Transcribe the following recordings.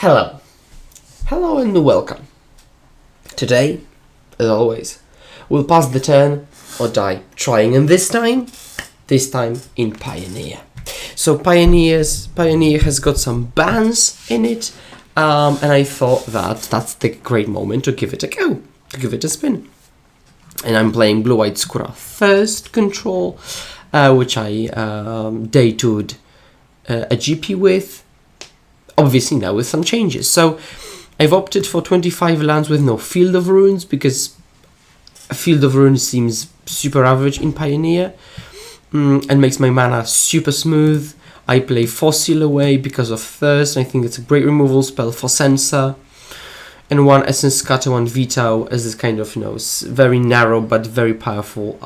Hello. Hello and welcome. Today, as always, we'll pass the turn or die trying, and this time in Pioneer. So Pioneer has got some bans in it, and I thought that's the great moment to give it a go, to give it a spin. And I'm playing Blue-White Skura first control, which I debuted a GP with. Obviously now with some changes. So I've opted for 25 lands with no Field of Runes because a Field of Runes seems super average in Pioneer and makes my mana super smooth. I play Fossil away because of Thirst. I think it's a great removal spell for Censor. And one Essence Scatter, one Veto as this kind of, very narrow but very powerful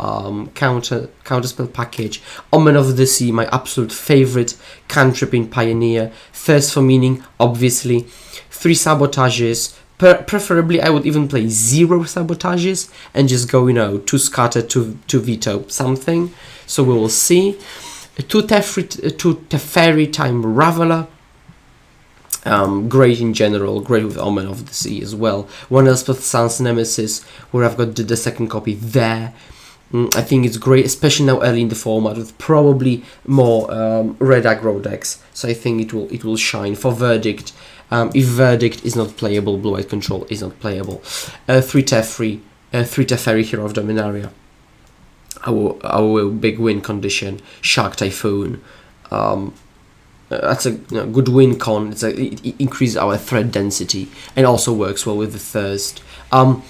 counterspell package. Omen of the Sea, my absolute favorite cantrip in Pioneer. Thirst for Meaning, obviously. 3 Sabotages. Preferably, I would even play 0 Sabotages and just go, 2 Scatter, 2 Veto, something. So we will see. 2 Teferi time Raveler. Great in general, great with Omen of the Sea as well. One Elspeth Sans Nemesis, where I've got the second copy there. I think it's great, especially now early in the format with probably more red aggro decks. So I think it will shine for Verdict. If Verdict is not playable, Blue-White Control is not playable. 3 Teferi, Hero of Dominaria. Our big win condition. Shark Typhoon. That's a good win con. It increases our threat density and also works well with the Thirst. And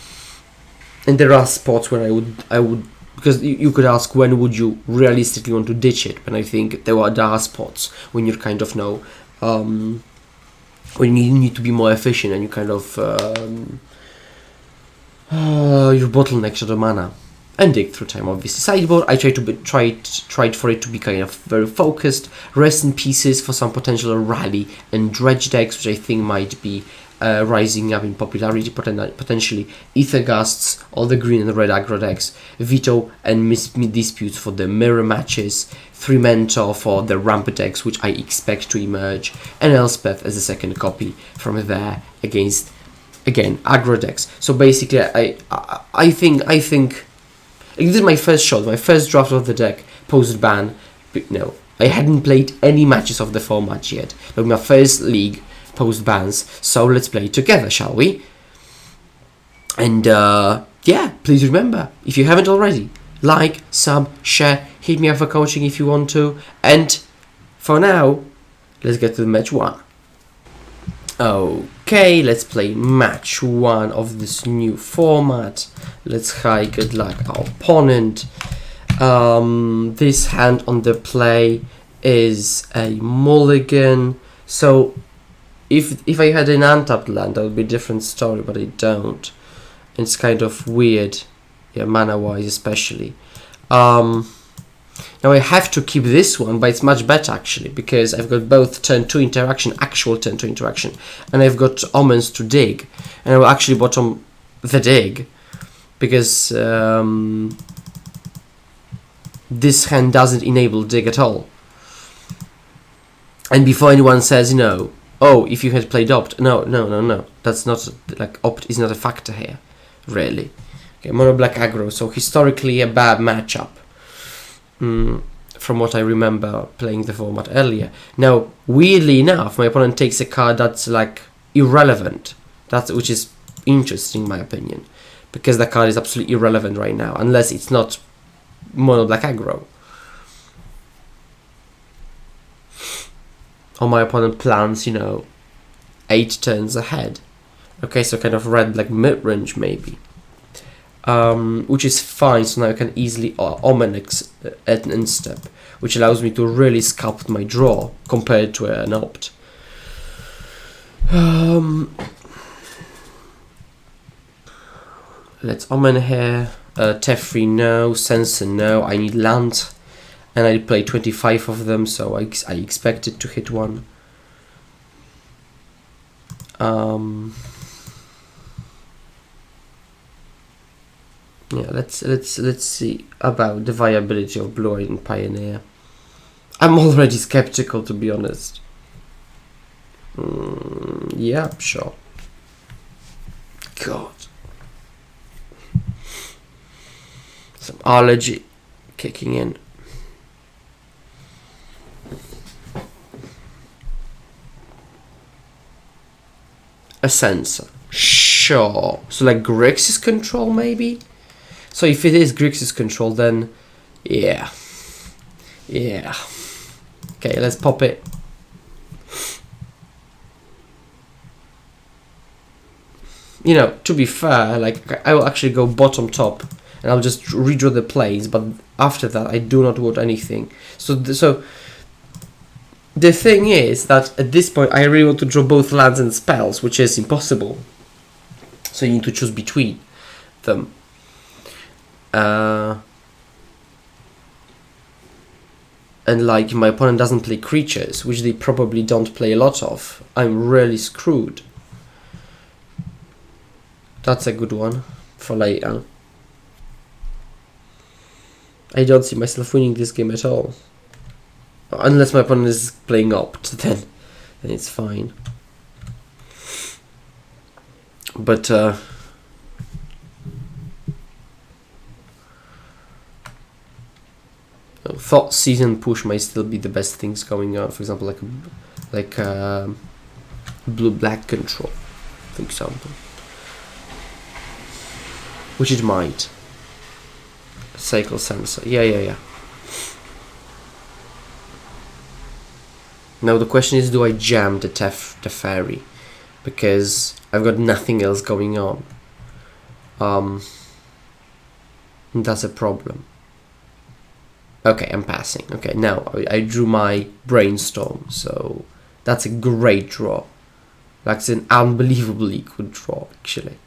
there are spots where I would because you could ask when would you realistically want to ditch it, but I think there are spots when you're kind of when you need to be more efficient and you kind of your bottleneck to the mana. And dig through time, obviously. Sideboard, I tried for it to be kind of very focused. Rest in Pieces for some potential rally and dredge decks, which I think might be rising up in popularity potentially. Aether Gusts, all the green and red aggro decks. Veto and Disputes for the mirror matches. 3 Mentor for the ramp decks, which I expect to emerge. And Elspeth as a second copy from there against, again, aggro decks. So basically, I think this is my first shot, my first draft of the deck, post-ban. No, I hadn't played any matches of the format yet. But my first league, post-bans. So let's play together, shall we? And please remember, if you haven't already, like, sub, share, hit me up for coaching if you want to. And for now, let's get to the match 1. Okay, let's play match 1 of this new format. Let's high good luck our opponent. This hand on the play is a mulligan. So if I had an untapped land, that would be a different story, but I don't. It's kind of weird, mana wise especially. Now I have to keep this one, but it's much better actually, because I've got both turn 2 interaction, actual turn 2 interaction, and I've got Omens to dig, and I will actually bottom the dig, because this hand doesn't enable dig at all. And before anyone says, oh, if you had played opt, no, that's not, opt is not a factor here, really. Okay, mono black aggro, so historically a bad matchup. From what I remember playing the format earlier. Now, weirdly enough, my opponent takes a card that's irrelevant. Which is interesting in my opinion, because the card is absolutely irrelevant right now, unless it's not mono black aggro. Or my opponent plans, 8 turns ahead. Okay, so kind of red black mid range maybe. Which is fine, so now I can easily Omen at an step, which allows me to really sculpt my draw compared to an opt. Let's Omen here. Teferi no, Censor no, I need land, and I play 25 of them, so I expected to hit one. Yeah, let's see about the viability of Blue-White and Pioneer. I'm already skeptical, to be honest. Yeah, sure. God. Some allergy kicking in. A Censor. Sure. So like Grixis control maybe? So if it is Grixis control, then yeah. Yeah. Okay, let's pop it. You know, to be fair, like I will actually go bottom top and I'll just redraw the planes, but after that I do not want anything. So the thing is that at this point I really want to draw both lands and spells, which is impossible. So you need to choose between them. And like my opponent doesn't play creatures, which they probably don't play a lot of, I'm really screwed. That's a good one for later. I don't see myself winning this game at all. Unless my opponent is playing Opt, then it's fine. But Thought Season Push might still be the best things going on. For example, like blue-black control, for example. Which it might. Cycle Censor. Yeah. Now the question is, do I jam the Teferi? Because I've got nothing else going on. That's a problem. Okay, I'm passing. Okay, now I drew my Brainstorm, so that's a great draw. That's an unbelievably good draw, actually.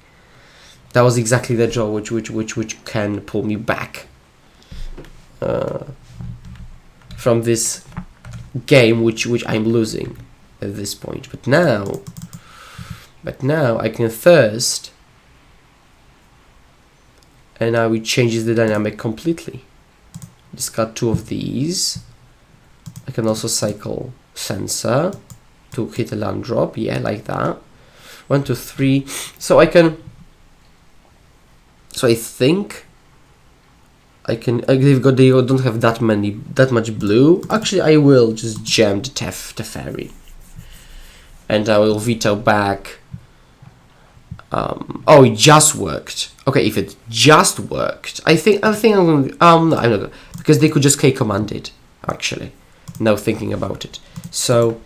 That was exactly the draw which can pull me back from this game which I'm losing at this point. But now I can Thirst, and now it changes the dynamic completely. Discard 2 of these. I can also cycle Censor to hit a land drop. Yeah, like that. 1, 2, 3. So I can. So I think I can. They don't have that much blue. Actually, I will just jam the Teferi, and I will veto back. Oh, it just worked. Okay, if it just worked, I think I'm going. No, I'm not gonna, because they could just K command it. Actually, now thinking about it, so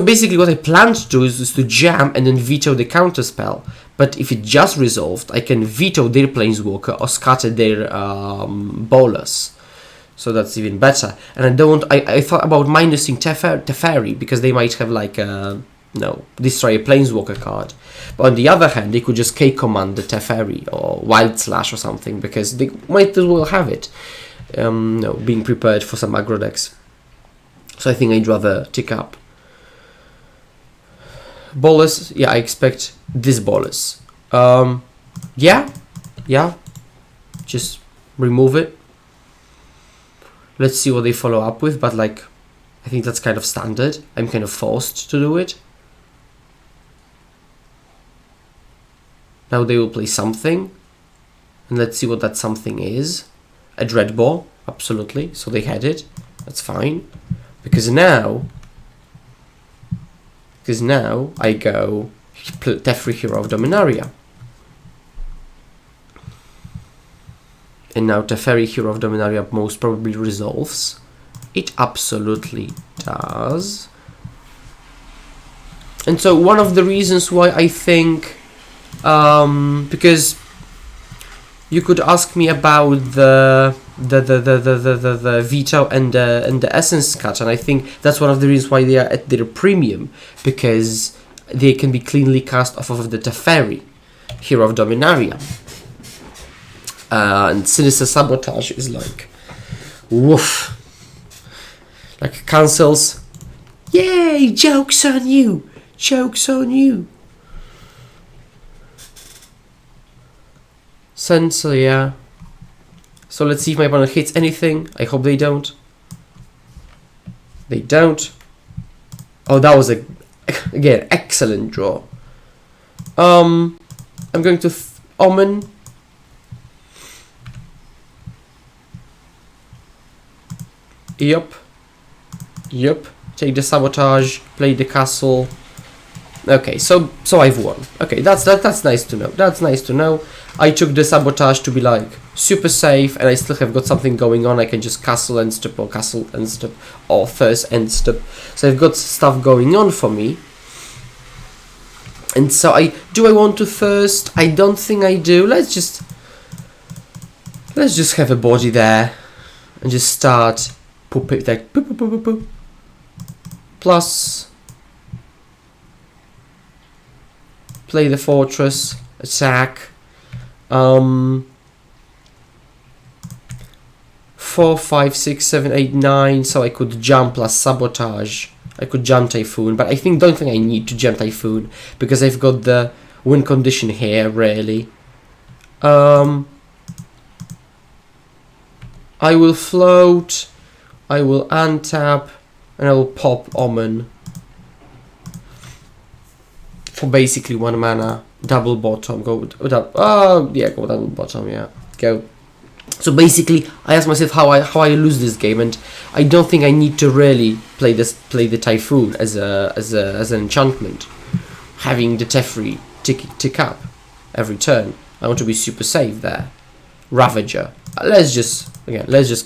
basically what I plan to do is to jam and then veto the counter spell. But if it just resolved, I can veto their Planeswalker or scatter their Bolas. So that's even better. And I don't. I thought about minusing Teferi because they might have like destroy a Planeswalker card. But on the other hand, they could just K command the Teferi or Wild Slash or something, because they might as well have it. Being prepared for some aggro decks. So I think I'd rather tick up. Bolas, yeah, I expect this Bolas. Yeah, just remove it. Let's see what they follow up with, but like, I think that's kind of standard. I'm kind of forced to do it. Now they will play something, and let's see what that something is. A Dreadball, absolutely, so they had it, that's fine. Because now I go Teferi, Hero of Dominaria. And now Teferi, Hero of Dominaria most probably resolves. It absolutely does. And so one of the reasons why I think, because you could ask me about the veto and the essence cut, and I think that's one of the reasons why they are at their premium, because they can be cleanly cast off of the Teferi, Hero of Dominaria. And Sinister Sabotage is like, woof. Like cancels. Yay! Joke's on you! Joke's on you! Censor, yeah. So let's see if my opponent hits anything. I hope they don't. They don't. Oh, that was a Again, excellent draw. I'm going to Omen. Yep. Take the Sabotage, play the Castle. Okay, so I've won. Okay, that's nice to know. That's nice to know. I took the Sabotage to be like super safe, and I still have got something going on. I can just Castle end step or Castle end step or first end step. So I've got stuff going on for me. And so I want to first? I don't think I do. Let's just have a body there and just start poop it like poop, poop, poop, poop, poop. Plus play the fortress, attack. 4, 5, 6, 7, 8, 9. So I could jump plus Sabotage. I could jump Typhoon, but don't think I need to jump Typhoon because I've got the win condition here. Really. I will float. I will untap, and I will pop Omen for basically 1 mana. Double bottom. Go double bottom. Yeah, go. So basically, I asked myself how I lose this game, and I don't think I need to really play the Typhoon as an enchantment, having the Teferi tick up every turn. I want to be super safe there. Ravager. Let's just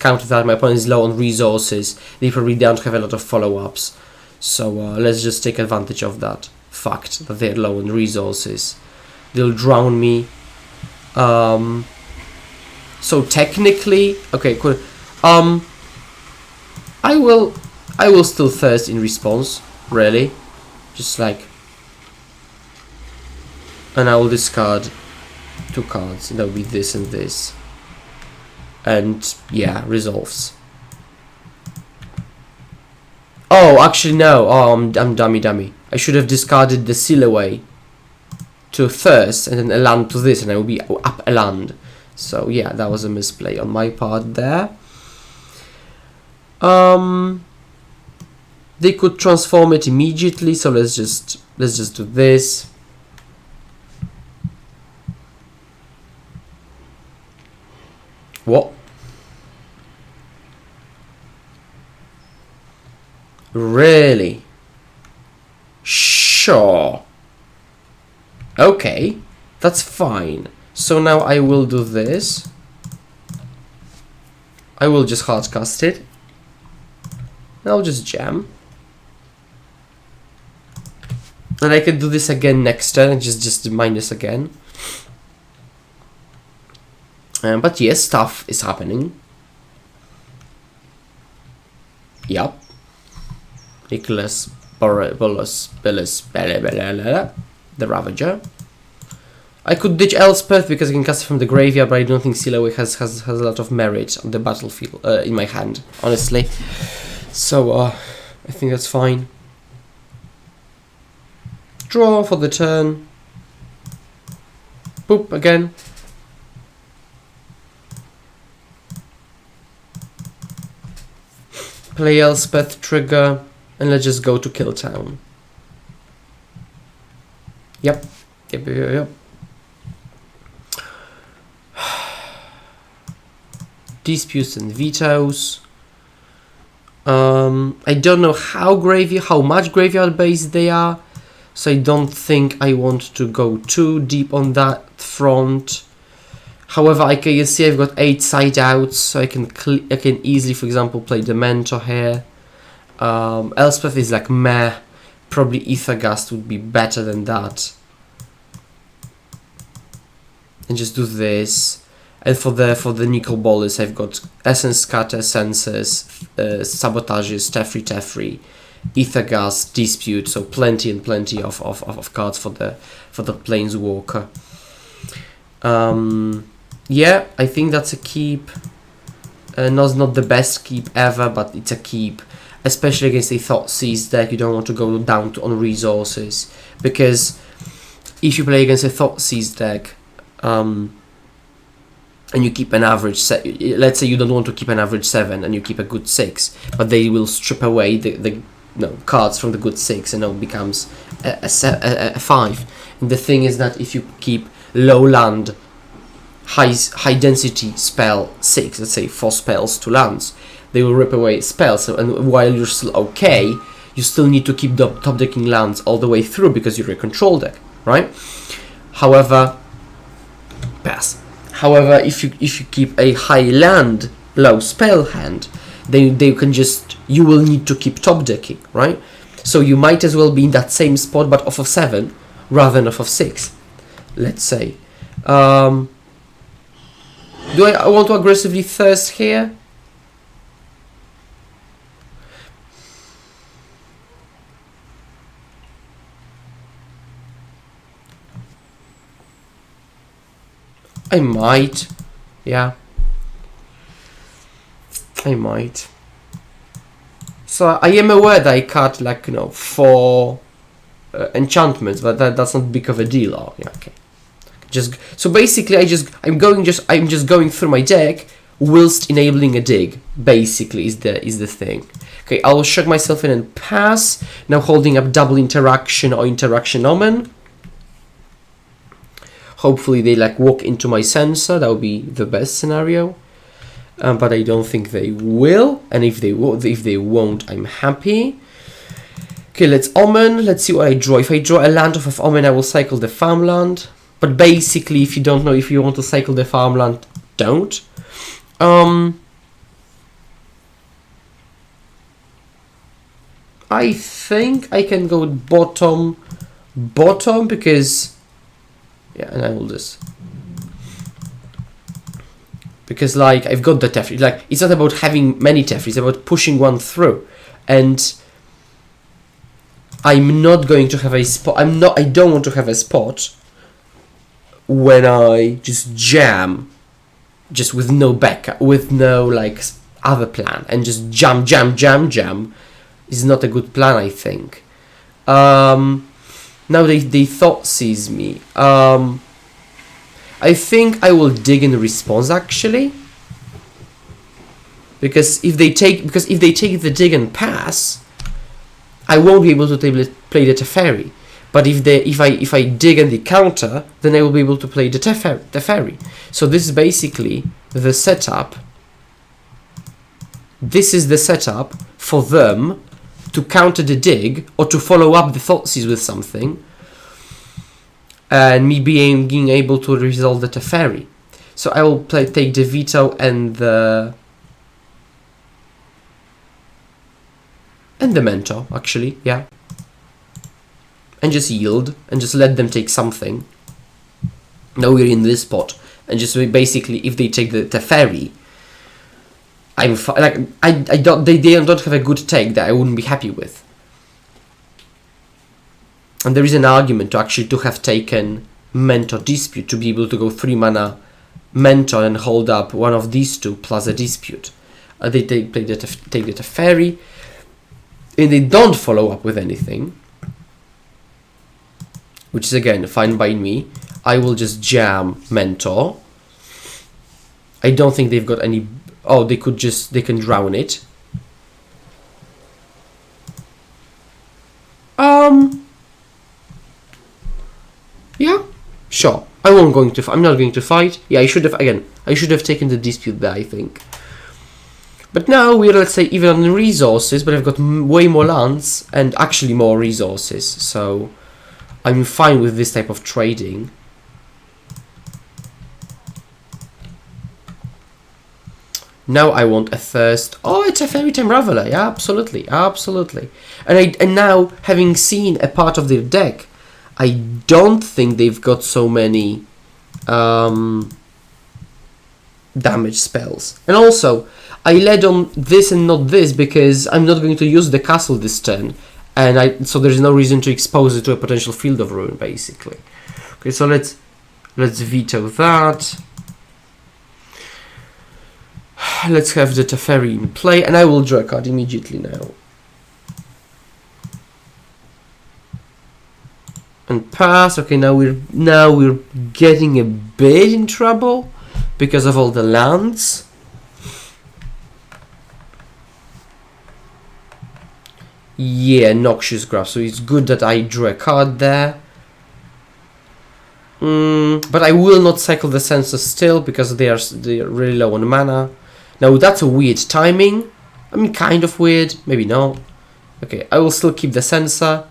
counter that. My opponent is low on resources. They probably don't have a lot of follow-ups, so let's just take advantage of that fact that they're low on resources. They'll drown me. So technically, okay, cool. I will still thirst in response, really, just like, and I will discard 2 cards. That will be this and this, and yeah, resolves. Oh, actually no. Oh, I'm dummy. I should have discarded the seal away to thirst and then a land to this, and I will be up a land. So yeah, that was a misplay on my part there. They could transform it immediately, so let's just do this. What? Really? Sure. Okay, that's fine. So now I will do this. I will just hardcast it. I'll just jam. And I can do this again next turn and just minus again. But yes, stuff is happening. Yup. Nicholas Billis, the Ravager. I could ditch Elspeth because I can cast it from the graveyard, but I don't think Silaway has a lot of merit on the battlefield in my hand, honestly. So I think that's fine. Draw for the turn. Boop again. Play Elspeth, trigger, and let's just go to Kill Town. Yep. Disputes and vetoes. I don't know how much graveyard based they are, so I don't think I want to go too deep on that front. However, I can see I've got 8 side outs, so I can easily, for example, play the Mentor here. Elspeth is like meh. Probably Aether Gust would be better than that. And just do this. And for the Nicol Bolas, I've got Essence Scatter, Censors, Sabotages, Teferi, Aether Gust, Dispute, so plenty and plenty of cards for the Planeswalker. Yeah, I think that's a keep. Not the best keep ever, but it's a keep. Especially against a Thoughtseize deck, you don't want to go down on resources. Because if you play against a Thoughtseize deck, and you keep an average let's say you don't want to keep an average 7 and you keep a good 6, but they will strip away the cards from the good 6, and now becomes a 5. And the thing is that if you keep low land, high density spell 6, let's say 4 spells to lands, they will rip away spells, and while you're still okay, you still need to keep top decking lands all the way through because you're a control deck, right? However, pass. However, if you keep a high land, low spell hand, then you will need to keep top decking, right? So you might as well be in that same spot but off of 7 rather than off of 6, let's say. Do I want to aggressively thirst here? I might, yeah. I might. So I am aware that I cut 4 enchantments, but that's not big of a deal. Oh, yeah, okay. So basically, I'm just going through my deck whilst enabling a dig. Basically, is the thing. Okay, I'll shock myself in and pass. Now holding up double interaction or interaction Omen. Hopefully they walk into my Censor. That would be the best scenario. But I don't think they will. And if they won't, I'm happy. Okay, let's Omen. Let's see what I draw. If I draw a land off of Omen, I will cycle the farmland. But basically, if you don't know if you want to cycle the farmland, don't. I think I can go with bottom because, yeah, and I will just, because I've got the Teferi. It's not about having many Teferi, it's about pushing one through, and I'm not going to have a spot. I don't want to have a spot when I just jam, just with no backup, with no other plan, and just jam is not a good plan, I think. Now they thought seize me. I think I will dig in response actually, because if they take the dig and pass, I won't be able to play the Teferi. But if I dig and they counter, then I will be able to play the Teferi. So this is basically the setup. This is the setup for them to counter the dig or to follow up the Thoughtseize with something, and me being able to resolve the Teferi. So I will take the Veto and the Mentor, actually, yeah. And just yield, and just let them take something. Now we're in this spot, and just basically, if they take the Teferi, they don't have a good take that I wouldn't be happy with. And there is an argument to have taken Mentor Dispute to be able to go 3 mana Mentor and hold up one of these two plus a Dispute. They take the Teferi, and they don't follow up with anything, which is again fine by me. I will just jam Mentor. I don't think they've got any. Oh, they can drown it. Yeah, sure. I'm not going to fight. Yeah, I should have taken the Dispute there, I think. But now we're, let's say, even on resources, but I've got way more lands and actually more resources, so I'm fine with this type of trading. Now I want a thirst. Oh, it's a Fairy Time Raveler. Yeah, absolutely. And now, having seen a part of their deck, I don't think they've got so many damage spells. And also, I led on this and not this because I'm not going to use the castle this turn, and so there's no reason to expose it to a potential Field of Ruin, basically. Okay, so let's veto that. Let's have the Teferi in play, and I will draw a card immediately now. And pass. Okay, now we're getting a bit in trouble because of all the lands. Yeah, Noxious Grasp. So it's good that I drew a card there. But I will not cycle the Censor still because they're really low on mana. Now that's a weird timing. I mean, kind of weird. Maybe not. Okay, I will still keep the Censor.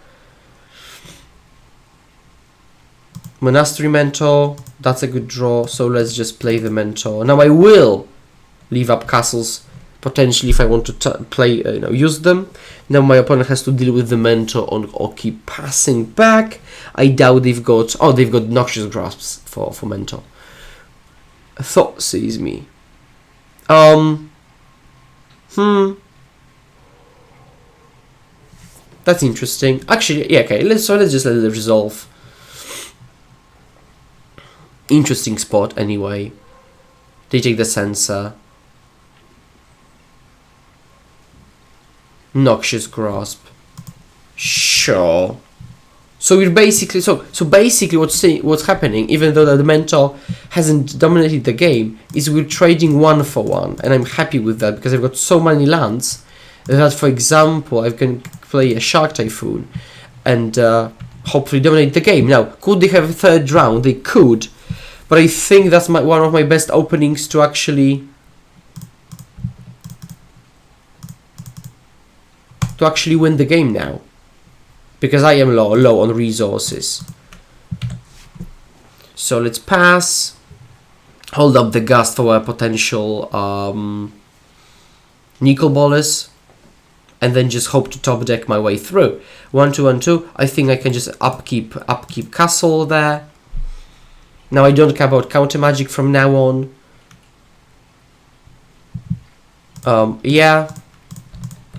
Monastery Mentor. That's a good draw. So let's just play the Mentor. Now I will leave up castles potentially if I want to play, use them. Now my opponent has to deal with the Mentor or keep passing back. I doubt they've got... Oh, they've got Noxious Grasps for Mentor. A thought sees me. That's interesting. Actually, yeah, okay. Let's just let it resolve. Interesting spot, anyway. They take the Censor. Noxious Grasp. Sure. So we're basically basically what's happening, even though the Mentor hasn't dominated the game, is we're trading 1 for 1, and I'm happy with that because I've got so many lands that, for example, I can play a Shark Typhoon and hopefully dominate the game. Now, could they have a third round? They could, but I think that's one of my best openings to actually win the game now, because I am low on resources. So let's pass, hold up the Gust for a potential Nicol Bolas, and then just hope to top deck my way through. 1-2, 1-2. I think I can just upkeep Castle there. Now I don't care about counter magic from now on. Yeah.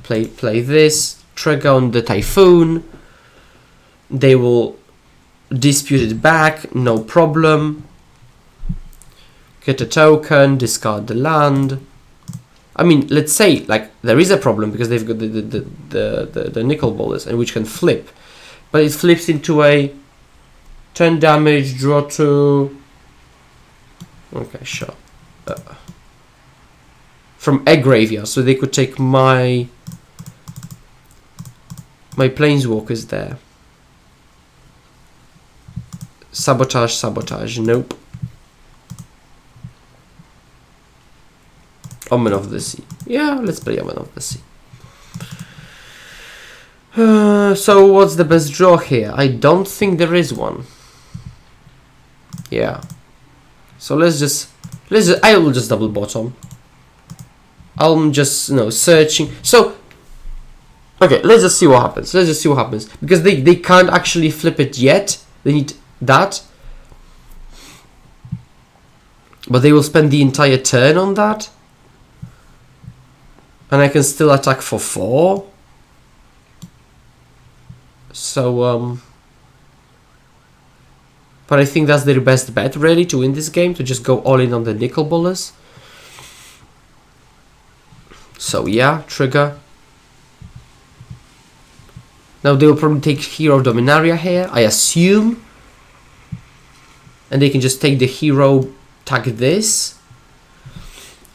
Play this. Trigger on the Typhoon. They will dispute it back, no problem. Get a token, discard the land. I mean, let's say like there is a problem because they've got the Nicol Bolas, and which can flip, but it flips into a 10 damage, draw 2. Okay, sure. From a graveyard, so they could take my Planeswalkers there. Sabotage, nope. Omen of the Sea. Yeah, let's play Omen of the Sea. So what's the best draw here? I don't think there is one. Yeah. So let's just I will just double bottom. I'm just searching. So okay, let's just see what happens. Because they can't actually flip it yet. They need that. But they will spend the entire turn on that. And I can still attack for 4. So, but I think that's their best bet, really, to win this game, to just go all in on the Nicol Bolas. So, yeah, trigger. Now, they will probably take Hero of Dominaria here, I assume. And they can just take the hero, tag this.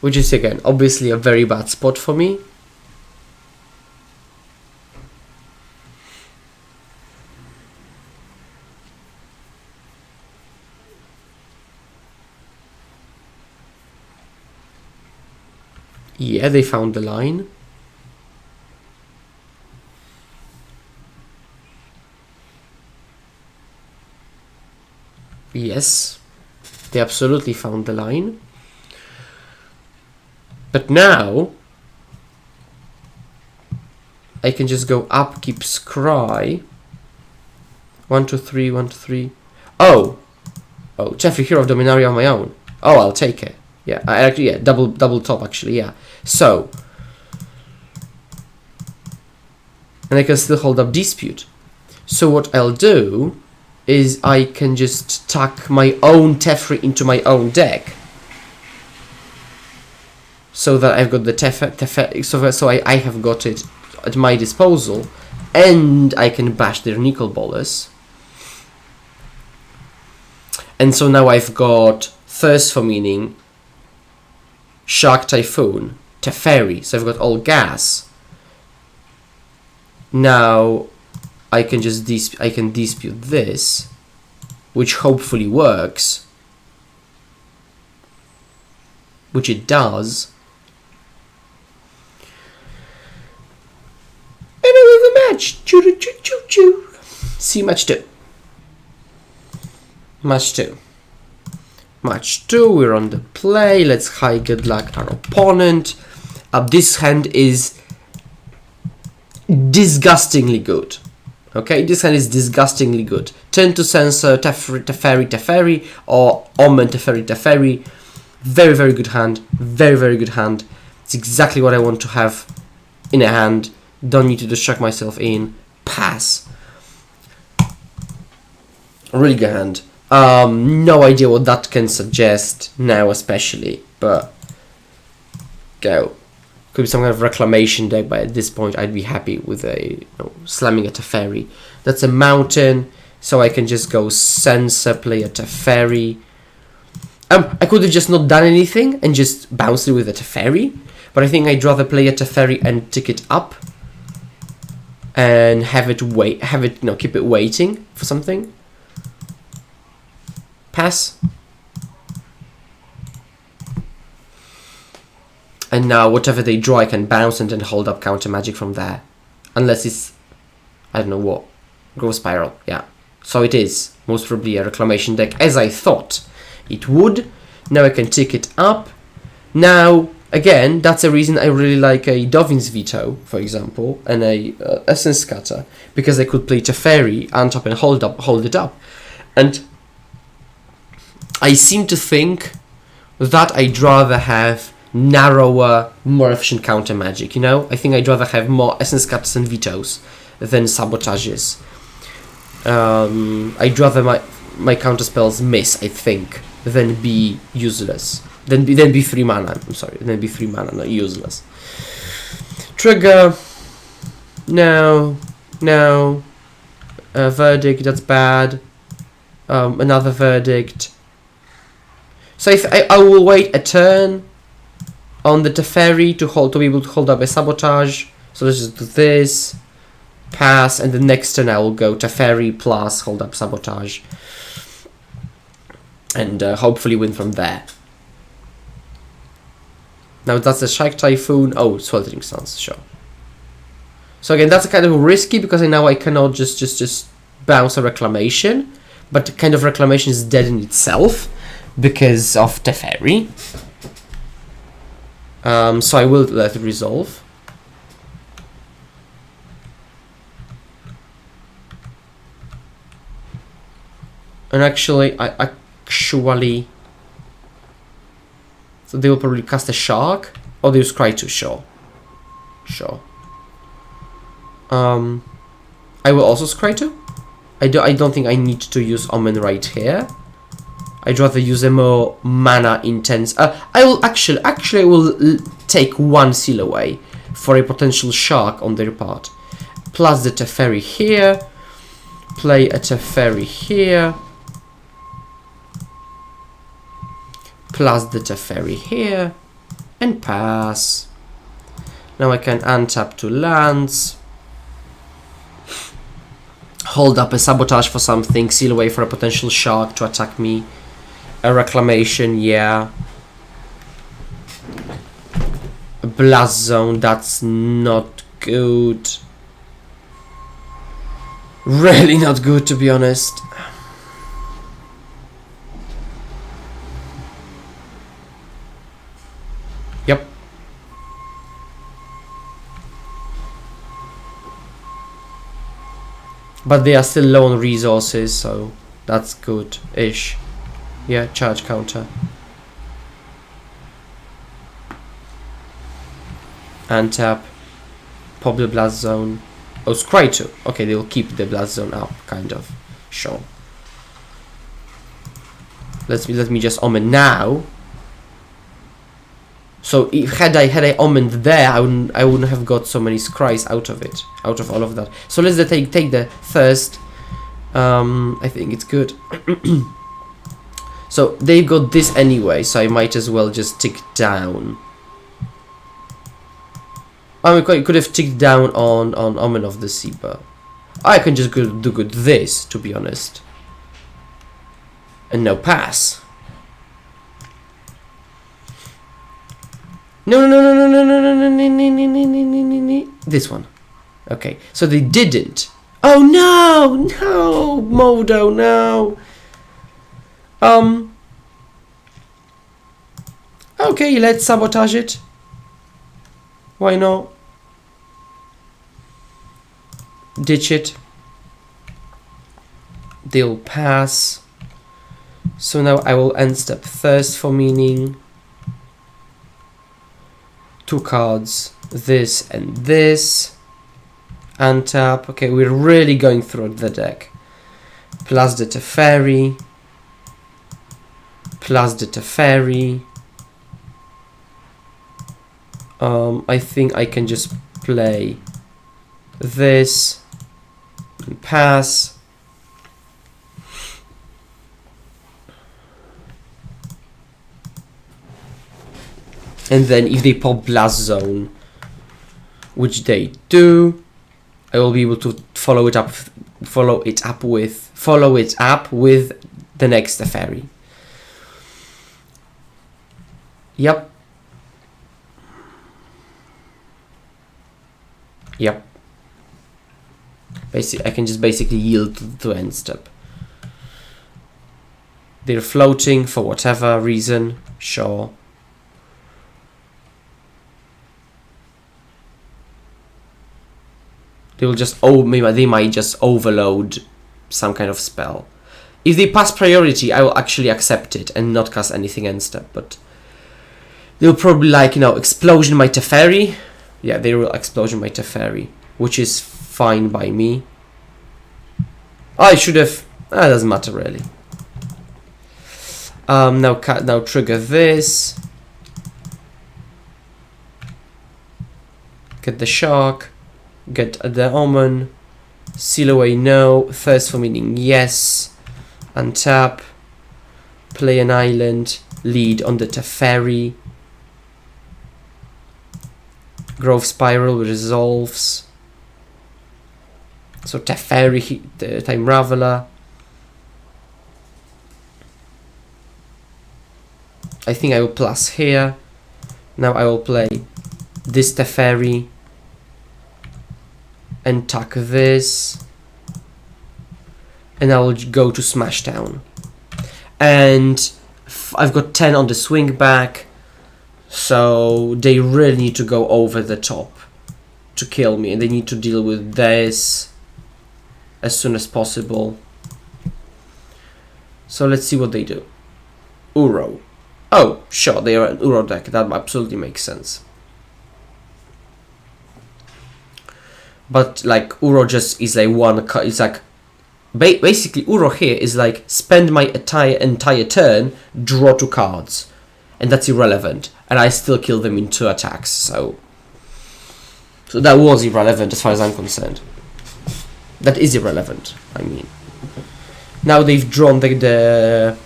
Which is, again, obviously a very bad spot for me. Yeah, they found the line. Yes, they absolutely found the line. But now I can just go upkeep scry. 1, 2, 3, 1, 2, 3. Oh, Teferi, Hero of Dominaria on my own. Oh, I'll take it. Yeah, I actually double top actually. Yeah. So, and I can still hold up dispute. So what I'll do is I can just tuck my own Teferi into my own deck. So that I've got the Teferi, so I have got it at my disposal, and I can bash their Nicol Bolas. And so now I've got Thirst for Meaning, Shark Typhoon, Teferi, so I've got all gas. Now I can just dispute this, which hopefully works, which it does. And I win the match. Choo choo choo choo choo. See match 2. Match 2. Match 2. We're on the play. Let's high good luck our opponent. This hand is disgustingly good. Okay, this hand is disgustingly good. Turn to Censor, Teferi, or Omen, Teferi. Very, very good hand. Very, very good hand. It's exactly what I want to have in a hand. Don't need to distract myself in. Pass. Really good hand. No idea what that can suggest now, especially, but go. Could be some kind of reclamation deck, but at this point I'd be happy with a slamming a Teferi. That's a mountain, so I can just go Censor, play a Teferi. I could have just not done anything and just bounced it with a Teferi, but I think I'd rather play a Teferi and tick it up and keep it waiting for something. Pass. And now whatever they draw I can bounce and then hold up counter magic from there. Unless it's, I don't know what, Growth Spiral, yeah. So it is most probably a reclamation deck, as I thought it would. Now I can tick it up. Now, again, that's a reason I really like a Dovin's Veto, for example, and a Essence Scatter, because I could play Teferi, untap and hold it up. And I seem to think that I'd rather have narrower, more efficient counter magic, you know? I think I'd rather have more Essence Scatters and Vetoes than Sabotages. I'd rather my counter spells miss, I think, than be useless. Then be 3 mana, I'm sorry, then be 3 mana, not useless. Trigger. No. Verdict, that's bad. Another verdict. So if I will wait a turn on the Teferi to be able to hold up a Sabotage. So let's just do this, pass, and the next turn I will go Teferi plus hold up Sabotage, and hopefully win from there. Now that's a Shark Typhoon. Oh, Sweltering Suns, sure. So again, that's kind of risky because now I cannot just bounce a Reclamation, but the kind of Reclamation is dead in itself because of Teferi. So I will let it resolve. And actually, so they will probably cast a Shark, or they use Cry to Sure. I will also scry to. I don't think I need to use Omen right here. I'd rather use a more mana intense. I will actually I will take 1 seal away for a potential Shark on their part. Plus the Teferi here. Play a Teferi here. Plus the Teferi here. And pass. Now I can untap 2 lands. Hold up a Sabotage for something. Seal away for a potential Shark to attack me. A Reclamation, yeah. A Blast Zone, that's not good. Really not good, to be honest. Yep. But they are still low on resources, so that's good-ish. Yeah, charge counter. Untap. Pop the Blast Zone. Oh, Scry 2. Okay, they'll keep the Blast Zone up, kind of. Sure. Let me just Omen now. So if had I Omened there, I wouldn't have got so many Scries out of it, out of all of that. So let's take the first. I think it's good. So they've got this anyway, so I might as well just tick down. I could have ticked down on Omen of the Sea, but I can just do good this, to be honest. And now pass. No. This one. Okay, so they didn't. Oh no, Modo, no. Okay, let's sabotage it. Why not? Ditch it. They'll pass. So now I will end step Thirst for Meaning. 2 cards, this and this. Untap. Okay, we're really going through the deck. Plus the Teferi. Plus the Teferi. I think I can just play this and pass. And then if they pop Blast Zone, which they do, I will be able to follow it up with the next Teferi. Yep. I can just basically yield to end step. They're floating for whatever reason, sure. They will just they might just overload some kind of spell. If they pass priority, I will actually accept it and not cast anything end step, but they'll probably explosion my Teferi. Yeah, they will explosion my Teferi, which is fine by me. I should have. That doesn't matter really. Now trigger this. Get the Shark. Get the Omen. Seal away, no. Thirst for Meaning, yes. Untap. Play an island. Lead on the Teferi. Growth Spiral resolves. So Teferi, time Raveler. I think I will plus here. Now I will play this Teferi. And tuck this. And I will go to Smashdown. And I've got 10 on the swing back. So they really need to go over the top to kill me. And they need to deal with this as soon as possible. So let's see what they do. Uro. Oh, sure, they are an Uro deck. That absolutely makes sense. But like Uro just is like one. It's like basically Uro here is like spend my entire turn, draw 2 cards, and that's irrelevant. And I still kill them in 2 attacks. So that was irrelevant as far as I'm concerned. That is irrelevant. I mean, now they've drawn the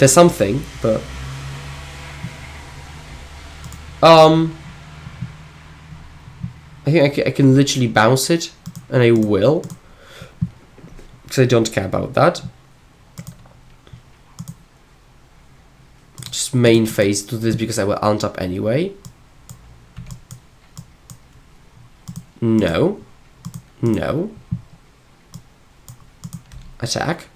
something, but I think I can literally bounce it, and I will, because I don't care about that. Just main phase to this because I will untap anyway. No. Attack.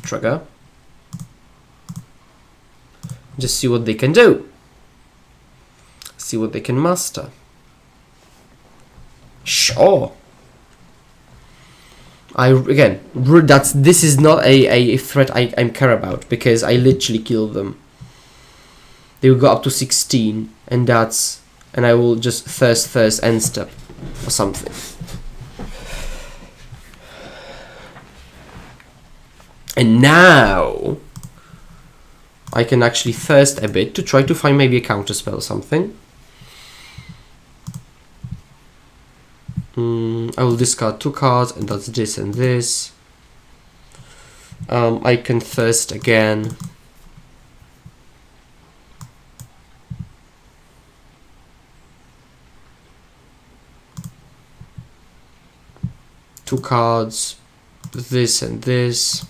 Trigger. Just see what they can do. See what they can master. Sure. This is not a threat I care about, because I literally kill them. They will go up to 16, and I will just thirst end step or something. And now I can actually thirst a bit to try to find maybe a counterspell or something. I will discard 2 cards, and that's this and this. I can first again two cards, this and this.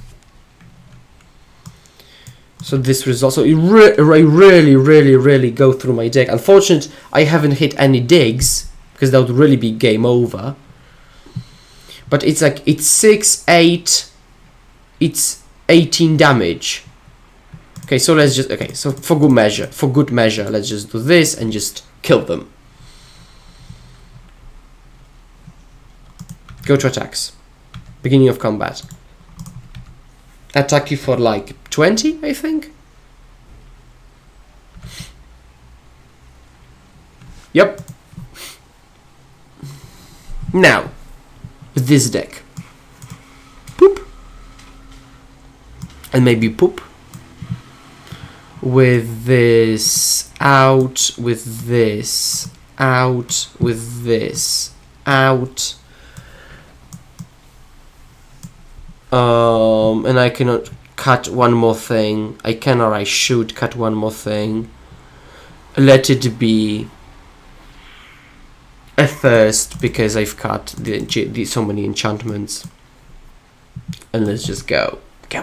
So this result, so I really go through my deck. Unfortunately, I haven't hit any digs, because that would really be game over. But it's like, it's 6, 8, it's 18 damage. Okay, so let's just, okay, so for good measure, let's just do this and just kill them. Go to attacks. Beginning of combat. Attack you for like 20, I think. Yep. Now, with this deck. Poop. And maybe poop. With this, out, with this, out, with this, out. And I cannot cut one more thing. I can, or I should cut one more thing. Let it be a first, because I've cut so many enchantments. And let's just go. Go.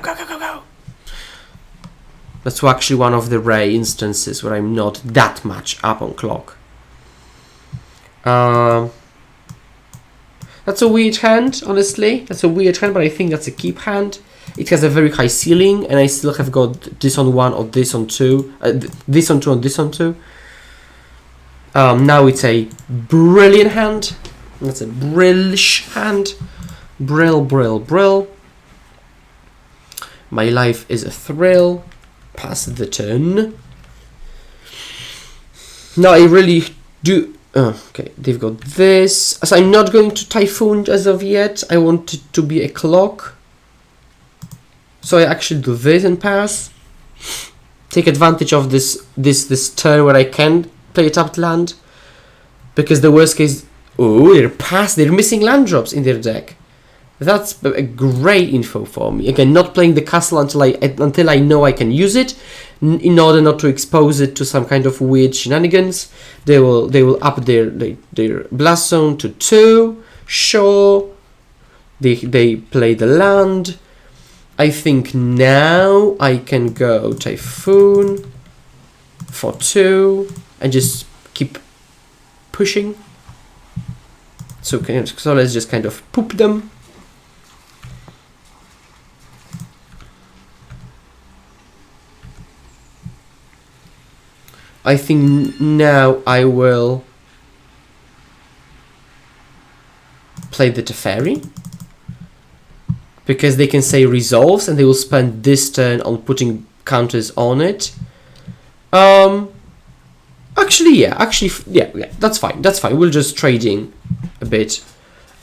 That's actually one of the rare instances where I'm not that much up on clock. That's a weird hand, honestly. That's a weird hand, but I think that's a keep hand. It has a very high ceiling, and I still have got this on 1 or this on 2. This on 2 and this on 2. Now it's a brilliant hand. That's a brillish hand. Brill. My life is a thrill. Pass the turn. Now I really do... okay, they've got this. So I'm not going to Typhoon as of yet. I want it to be a clock. So I actually do this and pass. Take advantage of this turn where I can play a tapped land. Because the worst case... Oh, they're missing land drops in their deck. That's a great info for me. Again, not playing the castle until I know I can use it, in order not to expose it to some kind of weird shenanigans. They will up their blast zone to 2. Sure, they play the land. I think now I can go Typhoon for 2 and just keep pushing. So let's just kind of poop them. I think now I will play the Teferi, because they can say resolves and they will spend this turn on putting counters on it. Actually, that's fine. We're just trading a bit,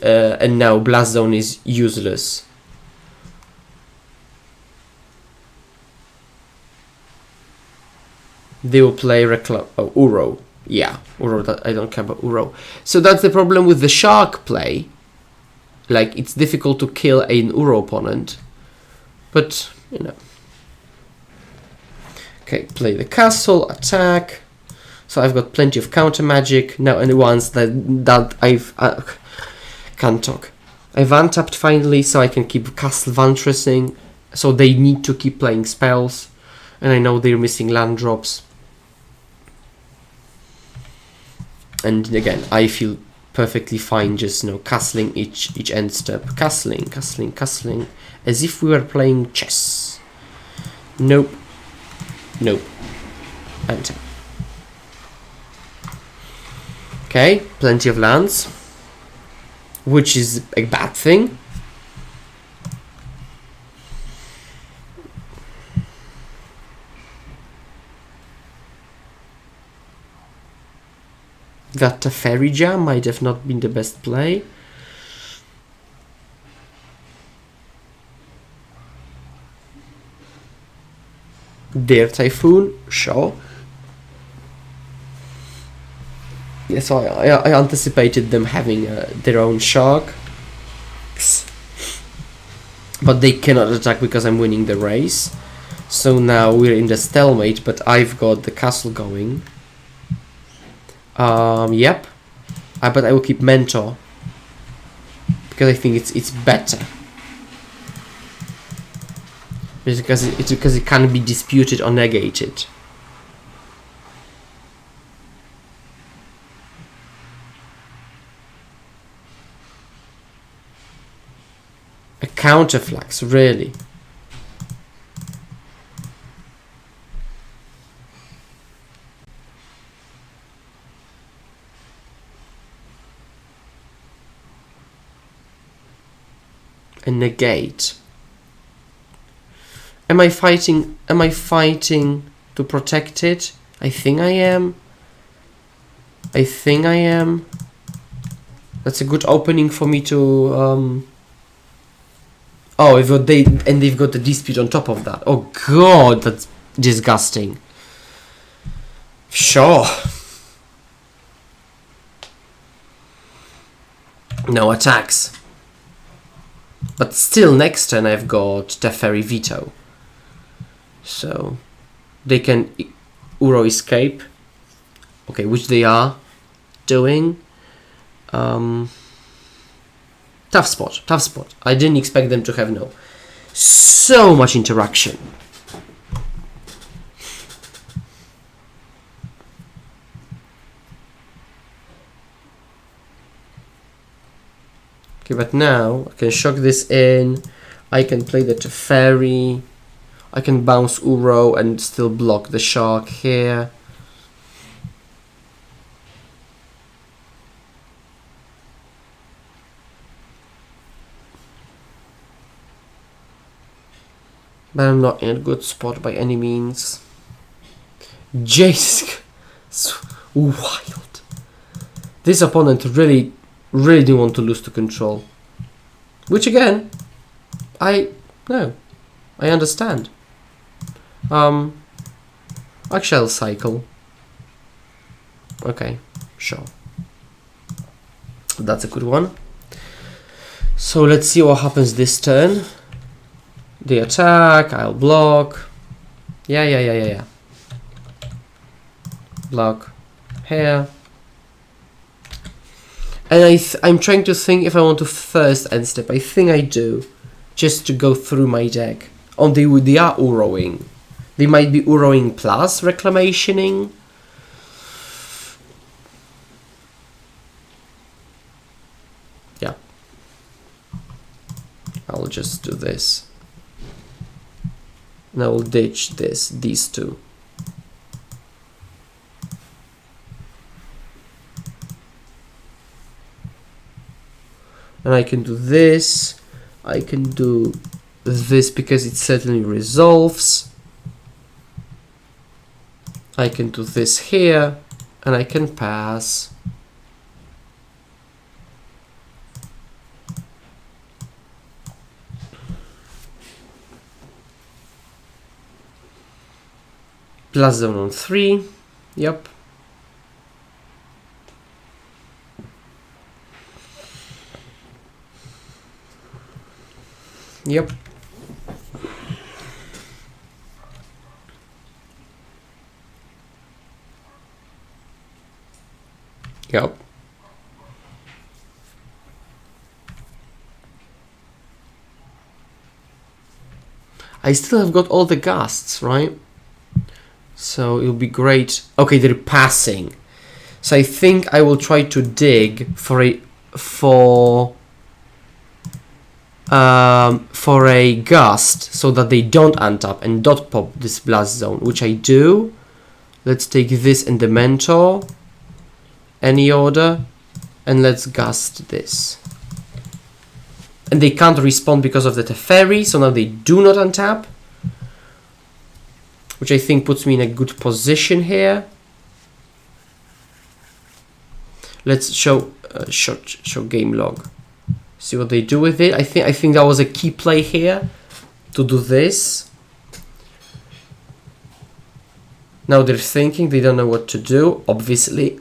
and now Blast Zone is useless. They will play Uro. Yeah, Uro. I don't care about Uro. So that's the problem with the Shark play. Like, it's difficult to kill an Uro opponent. But, you know. Okay, play the castle, attack. So I've got plenty of counter magic. Now, and once that I've... can't talk. I've untapped finally, so I can keep Castle Vantressing. So they need to keep playing spells. And I know they're missing land drops. And again, I feel perfectly fine just, castling each end step. Castling. As if we were playing chess. Nope. Enter. Okay, plenty of lands. Which is a bad thing. That Teferi jam might have not been the best play. Their Typhoon, sure. Yeah, so I anticipated them having their own Shark. but they cannot attack because I'm winning the race. So now we're in the stalemate, but I've got the castle going. Yep. But I will keep Mentor because I think it's better. Because it can't be disputed or negated. A counterflux, really. A negate. Am I fighting to protect it? I think I am. That's a good opening for me to oh, they've got the dispute on top of that. Oh god, that's disgusting. Sure. No attacks. But still, next turn I've got Teferi Veto. So they can Uro escape. Okay, which they are doing. Tough spot. I didn't expect them to have so much interaction. Okay, but now I can shock this in. I can play the Teferi. I can bounce Uro and still block the shark here. But I'm not in a good spot by any means. Jesus, wild. This opponent really didn't want to lose to control. Which again, I understand. Actually I'll cycle. Okay, sure. That's a good one. So let's see what happens this turn. They attack, I'll block. Yeah. Block here. And I'm trying to think if I want to first end step. I think I do. Just to go through my deck. Oh, they are Uroing. They might be Uroing plus Reclamationing. Yeah. I'll just do this. And I will ditch these two. And I can do this. I can do this because it certainly resolves. I can do this here. And I can pass. Plus zone on 3. Yep. Yep. Yep. I still have got all the gusts, right? So it'll be great. Okay, they're passing. So I think I will try to dig for a gust so that they don't untap and dot pop this blast zone, which I do. Let's take this and the Mentor. Any order. And let's gust this. And they can't respond because of the Teferi, so now they do not untap. Which I think puts me in a good position here. Let's show game log. See what they do with it. I think that was a key play here to do this. Now they're thinking, they don't know what to do, obviously.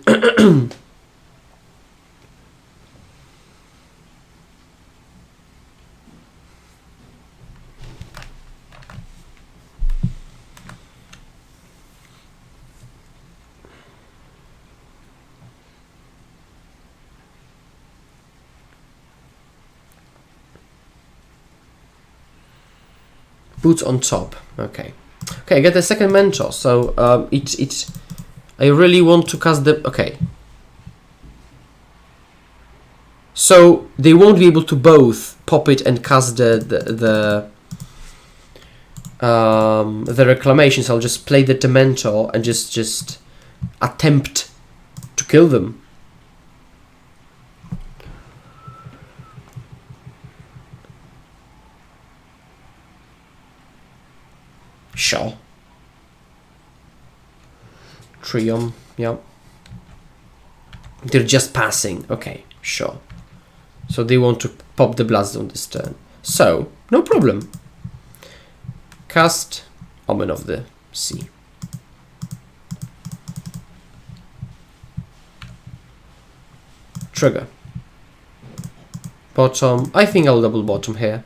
Boots on top. Okay. Okay, I get the second mentor. So I really want to cast the. Okay. So they won't be able to both pop it and cast the reclamation. So I'll just play the Mentor and just attempt to kill them. Sure. Triumph, yeah. They're just passing. Okay, sure. So they want to pop the Blast Zone this turn. So, no problem. Cast Omen of the Sea. Trigger. Bottom. I think I'll double bottom here.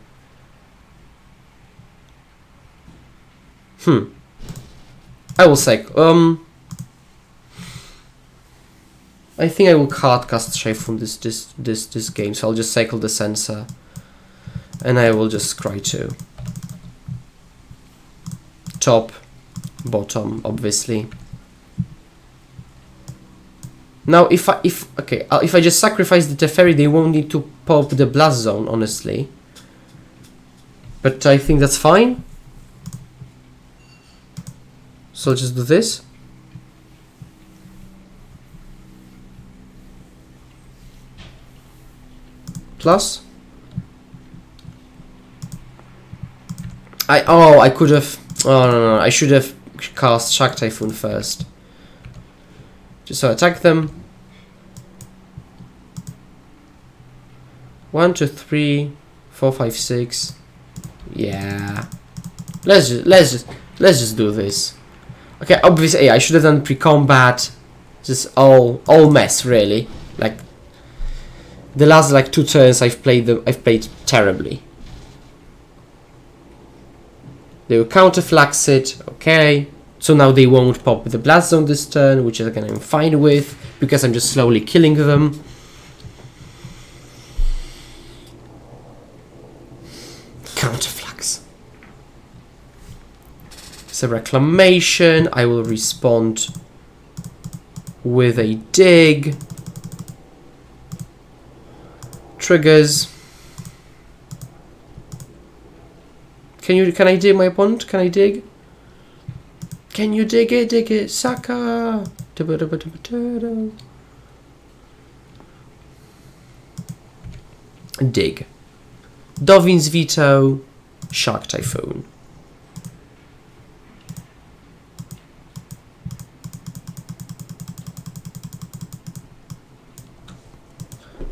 I will say. I think I will card cast Typhoon this game, so I'll just cycle the Censor, and I will just scry 2. Top, bottom, obviously. Now, if I just sacrifice the Teferi, they won't need to pop the Blast Zone, honestly. But I think that's fine. So I'll just do this. Plus. I could have. Oh no, I should have cast Shark Typhoon first. Just so attack them. 1, 2, 3, 4, 5, 6. Yeah. Let's just do this. Okay, obviously I should have done pre-combat. Just all mess really. Like the last 2 turns I've played terribly. They will counterflax it, okay. So now they won't pop the Blast Zone this turn, which again I'm fine with, because I'm just slowly killing them. Counterflax. So reclamation, I will respond with a dig. Triggers. Can I dig my opponent? Can I dig? Can you dig it? Dig it, sucker! Dig. Dovin's Veto, Shark Typhoon.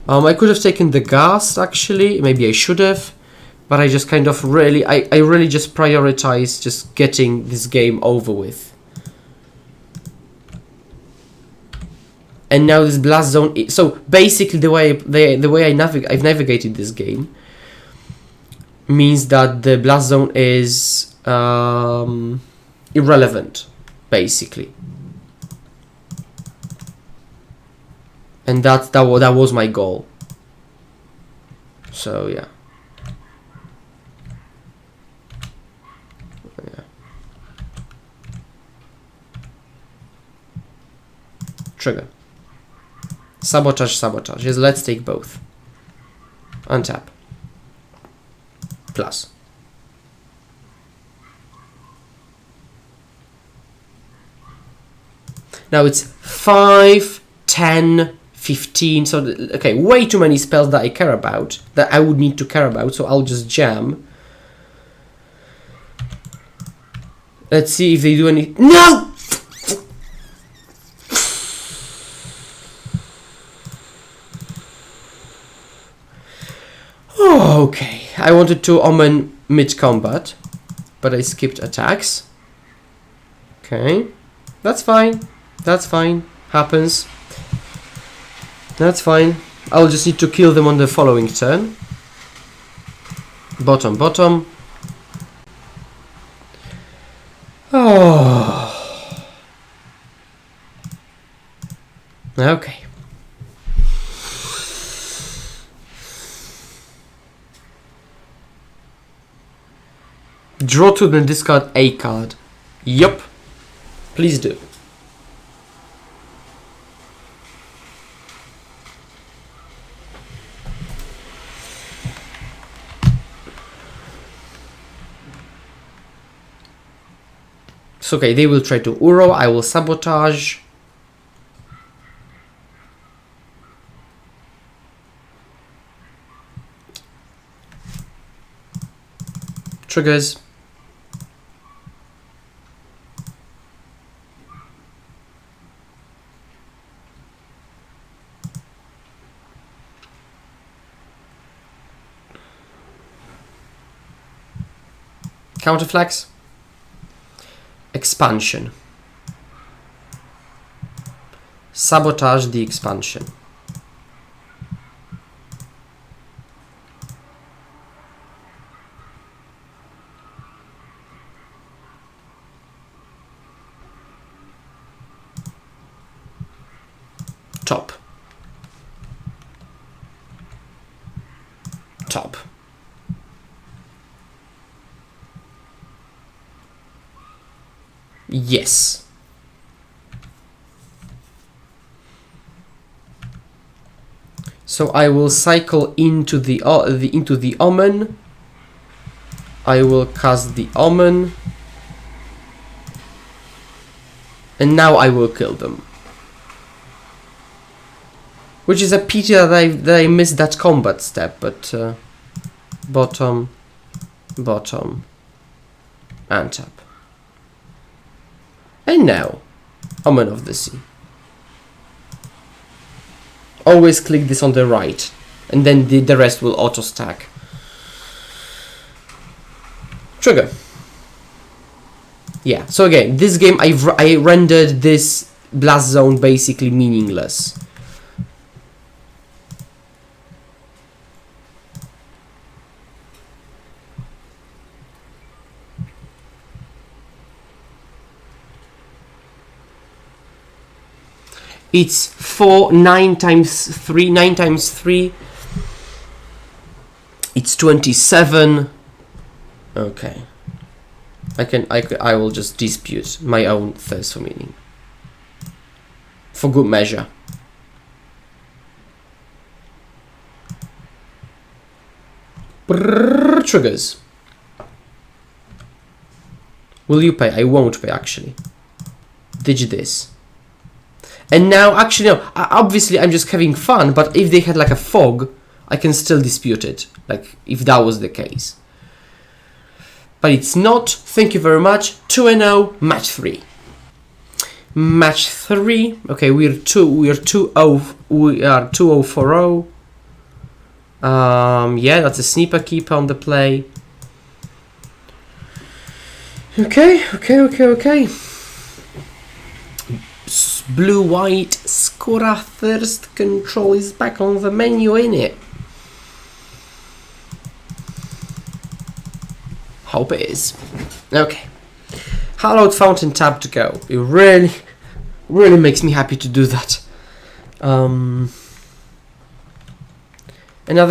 I could have taken the Gust actually, maybe I should have. But I just kind of really, I really just prioritize just getting this game over with. And now this Blast Zone. So basically, the way I've navigated this game means that the Blast Zone is irrelevant, basically. And that was my goal. So yeah. Trigger. Sabotage. Yes, let's take both. Untap. Plus. Now it's 5, 10, 15. So, okay, way too many spells that I care about, that I would need to care about. So I'll just jam. Let's see if they do any. No! Okay, I wanted to Omen mid-combat, but I skipped attacks. Okay, that's fine. That's fine. Happens. That's fine. I'll just need to kill them on the following turn. Bottom. Oh. Okay. Draw to then discard a card. Yup. Please do. So, okay, they will try to Uro. I will Sabotage. Triggers. Counterflex. Expansion. Sabotage the expansion. Top. Top. Yes. So I will cycle into the Omen. I will cast the Omen. And now I will kill them. Which is a pity that I missed that combat step, but bottom, and tap. And now, Omen of the Sea. Always click this on the right, and then the rest will auto stack. Trigger. Yeah, so again, this game I rendered this blast zone basically meaningless. It's 9 times 3. It's 27. Okay. I will just dispute my own thirst for meaning. For good measure. Brrr, triggers. Will you pay? I won't pay actually. Digi this. And now, actually, no, obviously I'm just having fun, but if they had like a fog, I can still dispute it, like if that was the case. But it's not. Thank you very much. 2-0, match 3. Match 3. Okay, we are 2-0-4-0. Yeah, that's a sniper keeper on the play. Okay. Blue-white Skura Thirst Control is back on the menu, innit? Hope it is. Okay. Hallowed Fountain tap to go. It really makes me happy to do that. Another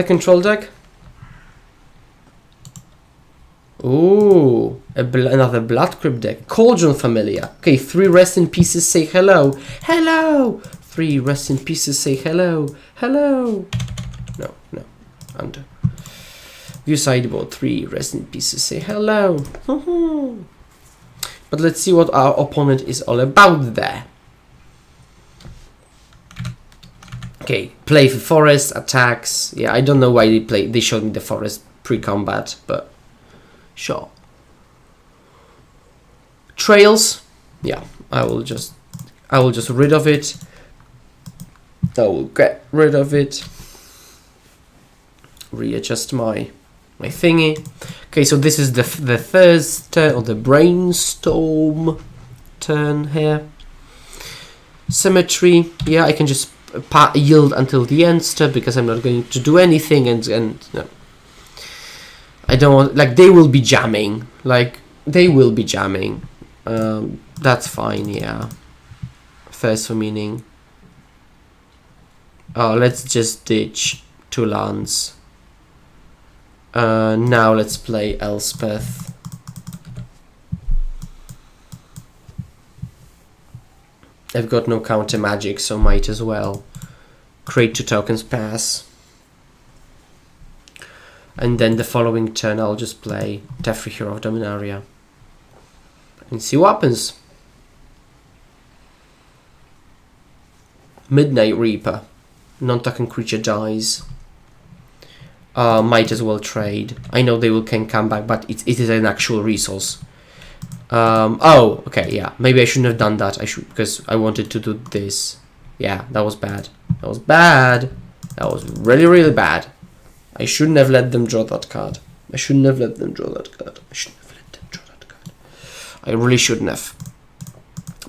control deck? Ooh, another Blood Crypt deck. Cauldron Familiar. Okay, 3 rest in pieces say hello. Hello! 3 rest in pieces say hello. Hello! No. Under. View sideboard. 3 rest in pieces say hello. But let's see what our opponent is all about there. Okay, play for forest, attacks. Yeah, I don't know why they showed me the forest pre-combat, but sure. Trails. Yeah, I will just rid of it. I will get rid of it. Readjust my thingy. Okay, so this is the first turn, or the brainstorm turn here. Symmetry. Yeah, I can just yield until the end step because I'm not going to do anything, and no. I don't want, like, they will be jamming. That's fine, yeah. First for meaning. Oh, let's just ditch 2 lands. Now let's play Elspeth. I've got no counter magic, so might as well create 2 tokens, pass. And then the following turn I'll just play Teferi, Hero of Dominaria and see what happens. Midnight Reaper. Non-token creature dies. Might as well trade. I know they can come back, but it is an actual resource. Oh, okay, yeah. Maybe I shouldn't have done that. I should, because I wanted to do this. Yeah, that was bad. That was bad. That was really, really bad. I shouldn't have let them draw that card. I shouldn't have let them draw that card. I shouldn't have let them draw that card. I really shouldn't have.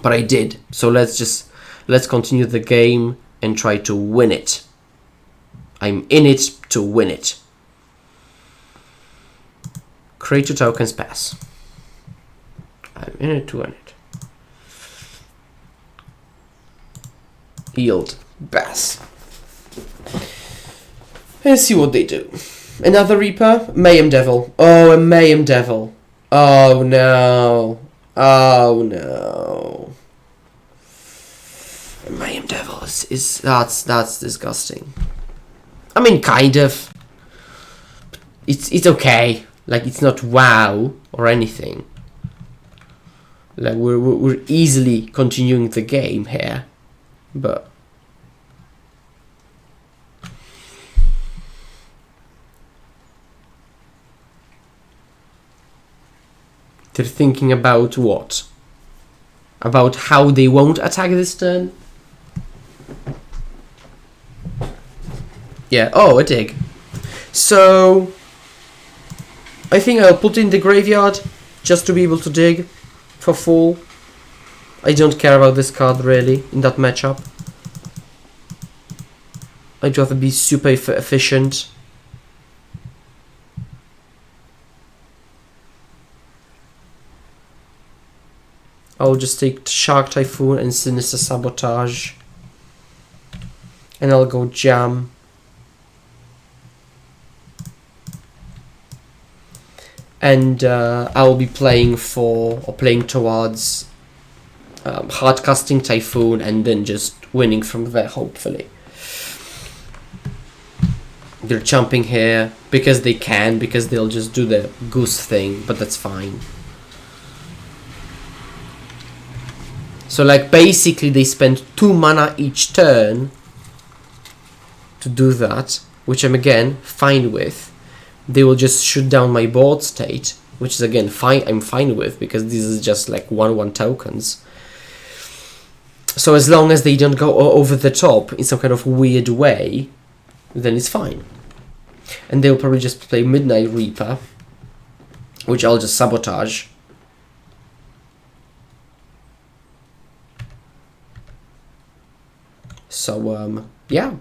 But I did. So let's continue the game and try to win it. I'm in it to win it. Create 2 tokens, pass. I'm in it to win it. Yield, pass. And see what they do. Another Reaper, Mayhem Devil. Oh, a Mayhem Devil. Oh no. Oh no. A Mayhem Devil is that's disgusting. I mean, kind of. It's okay. Like, it's not wow or anything. Like, we're easily continuing the game here, but they're thinking about what? About how they won't attack this turn? Yeah, oh, a dig. So I think I'll put in the graveyard just to be able to dig for full. I don't care about this card really in that matchup. I'd rather be super efficient. I'll just take Shark Typhoon and Sinister Sabotage. And I'll go Jam. And I'll be playing towards hardcasting Typhoon and then just winning from there, hopefully. They're jumping here because they can, because they'll just do the goose thing, but that's fine. So like basically they spend 2 mana each turn to do that, which I'm again fine with. They will just shoot down my board state, which is again fine. I'm fine with because this is just like 1/1 tokens. So as long as they don't go over the top in some kind of weird way, then it's fine. And they'll probably just play Midnight Reaper, which I'll just sabotage. So yeah,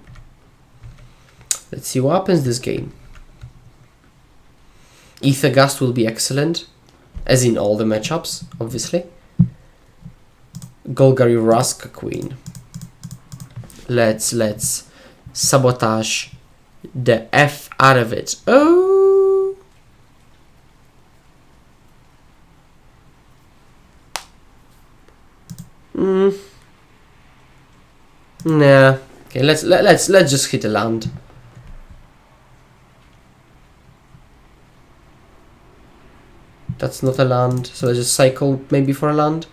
let's see what happens this game. Aether Gust will be excellent, as in all the matchups, obviously. Golgari Raska Queen. Let's sabotage the F out of it. Oh! Nah. Okay, let's just hit a land. That's not a land, so let's just cycle maybe for a land.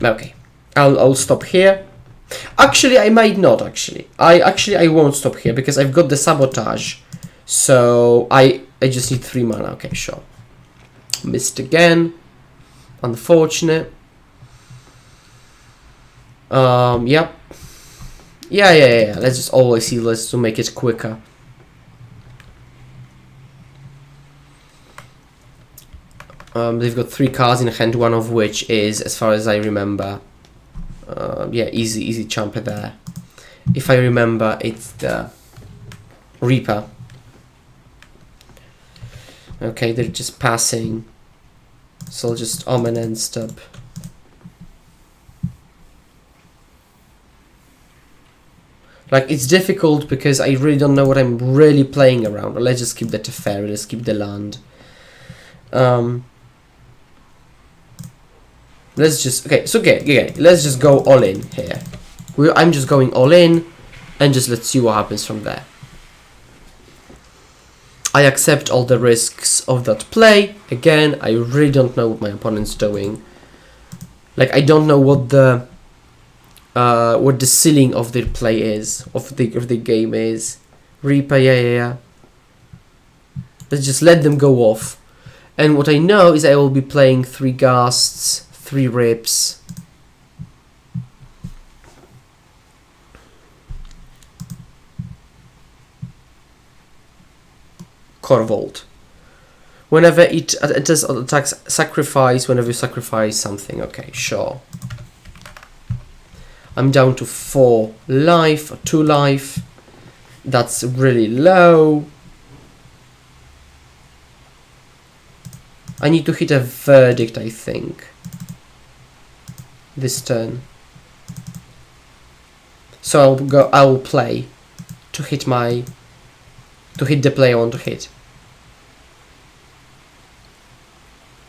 Okay, I'll stop here. Actually, I might not. I won't stop here because I've got the sabotage. So I just need 3 mana. Okay, sure. Missed again. Unfortunate. Yep. Yeah. Let's just always see. Let's to make it quicker. They've got 3 cards in hand, one of which is, as far as I remember, yeah, easy jumper there. If I remember, it's the Reaper. Okay, they're just passing, so I'll just Omen and stub. Like, it's difficult because I really don't know what I'm really playing around. Let's just keep the Teferi, let's keep the land. Let's just... Okay, so okay, let's just go all in here. I'm just going all in, and just let's see what happens from there. I accept all the risks of that play. Again, I really don't know what my opponent's doing. Like, I don't know what the ceiling of their play is, of the game is. Reaper, yeah. Let's just let them go off. And what I know is I will be playing 3 Gusts, 3 Rips. Corvold. Whenever it attacks sacrifice, whenever you sacrifice something. Okay, sure. I'm down to 4 life, or 2 life. That's really low. I need to hit a verdict, I think, this turn. So I will play to hit the play I want to hit.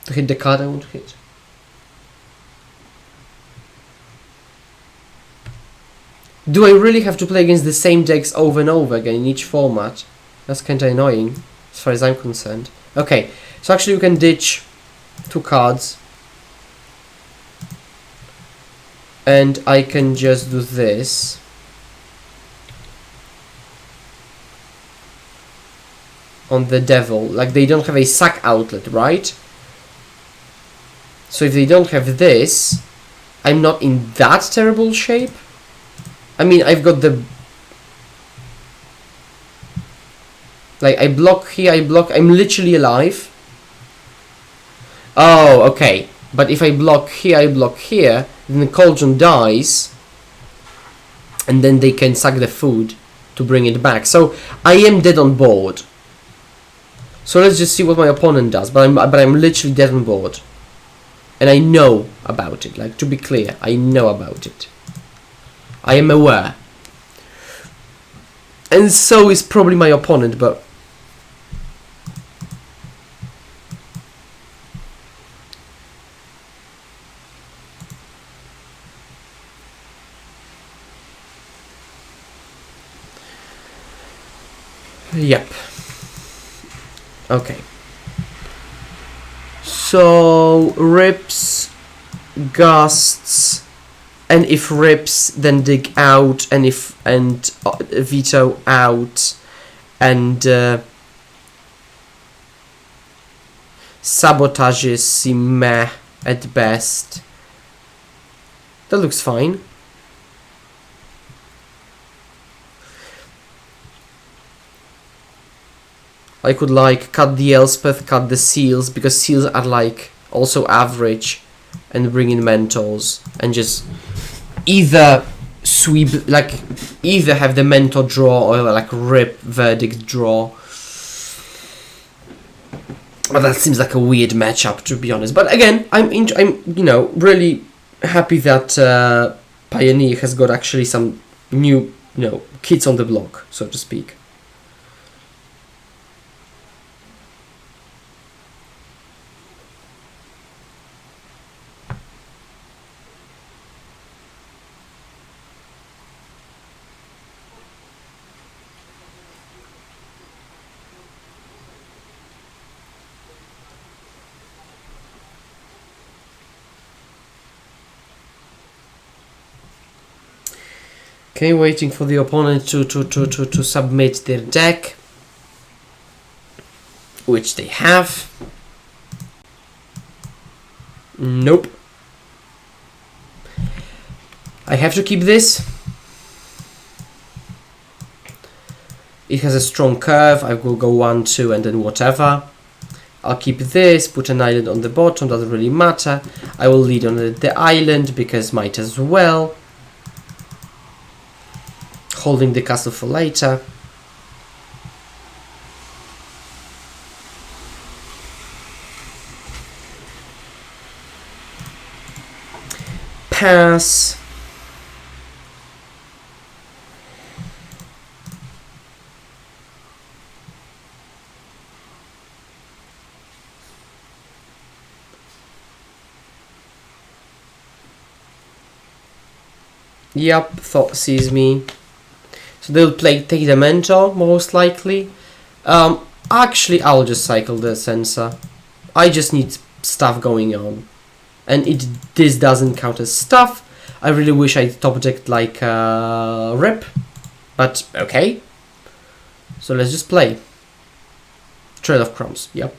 To hit the card I want to hit. Do I really have to play against the same decks over and over again in each format? That's kinda annoying, as far as I'm concerned. Okay, so actually we can ditch 2 cards. And I can just do this. On the devil. Like, they don't have a sack outlet, right? So if they don't have this, I'm not in that terrible shape. I mean, I've got the... Like, I block here, I'm literally alive. Oh, okay. But if I block here, then the cauldron dies. And then they can suck the food to bring it back. So, I am dead on board. So let's just see what my opponent does. But I'm literally dead on board. And I know about it. Like, to be clear, I know about it. I am aware. And so is probably my opponent, but... Yep. Okay. So, rips, gusts, and if rips, then dig out, and veto out, and sabotages seem meh at best. That looks fine. I could like cut the Elspeth, cut the seals, because seals are like also average, and bring in mentors, and just either sweep, like either have the mentor draw or like rip verdict draw. But that seems like a weird matchup, to be honest. But again, I'm really happy that Pioneer has got actually some new kids on the block, so to speak. Okay, waiting for the opponent to submit their deck, which they have. Nope. I have to keep this. It has a strong curve. I will go 1, 2, and then whatever. I'll keep this, put an island on the bottom, doesn't really matter. I will lead on the island because might as well. Holding the castle for later. Pass. Yep, thought sees me. So they'll take the Mentor, most likely. Actually, I'll just cycle the Censor. I just need stuff going on. And this doesn't count as stuff. I really wish I top decked like Rip. But okay. So let's just play. Trail of Crumbs, yep.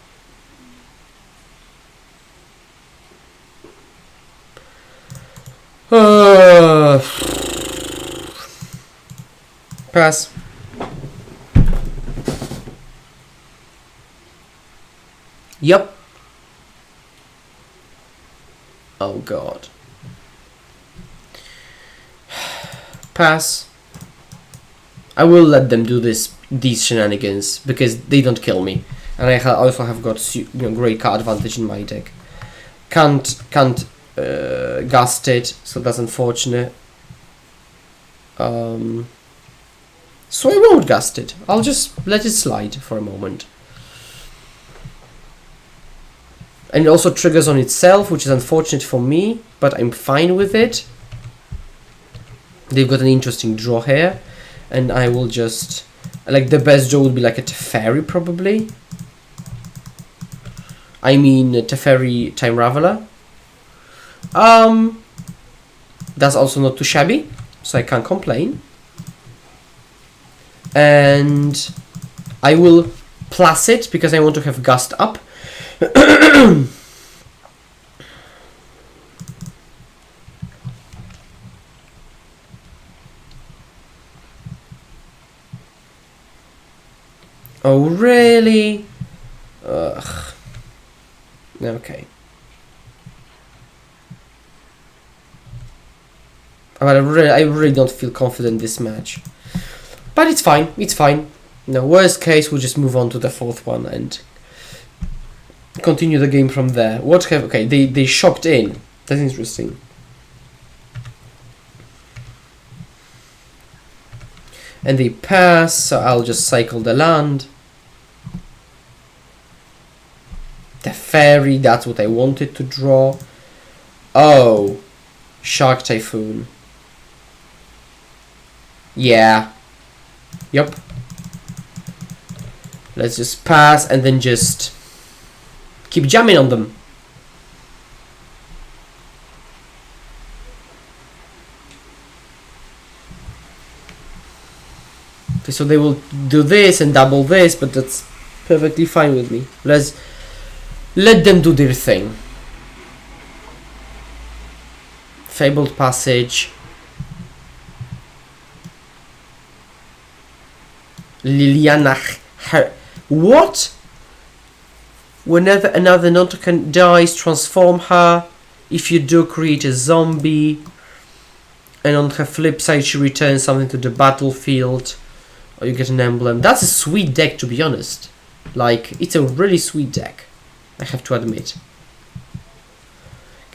Pass. Yep. Oh god. Pass. I will let them do these shenanigans because they don't kill me, and I also have got great card advantage in my deck. Can't gust it, so that's unfortunate. So I won't gust it. I'll just let it slide for a moment. And it also triggers on itself, which is unfortunate for me, but I'm fine with it. They've got an interesting draw here, and I will just... Like, the best draw would be like a Teferi, probably. I mean, Teferi Time Raveler. That's also not too shabby, so I can't complain. And I will plus it, because I want to have Gust up. Oh, really? Ugh. Okay. But I really don't feel confident in this match. But it's fine, it's fine. No, worst case, we'll just move on to the fourth one and continue the game from there. Okay, they shocked in. That's interesting. And they pass, so I'll just cycle the land. Teferi, that's what I wanted to draw. Oh, Shark Typhoon. Yeah. Yep. Let's just pass and then just keep jamming on them. Okay, so they will do this and double this, but that's perfectly fine with me. Let them do their thing. Fabled Passage. Liliana. What? Whenever another non-token dies, transform her. If you do, create a zombie. And on her flip side, she returns something to the battlefield. Or you get an emblem. That's a sweet deck, to be honest. Like, it's a really sweet deck, I have to admit.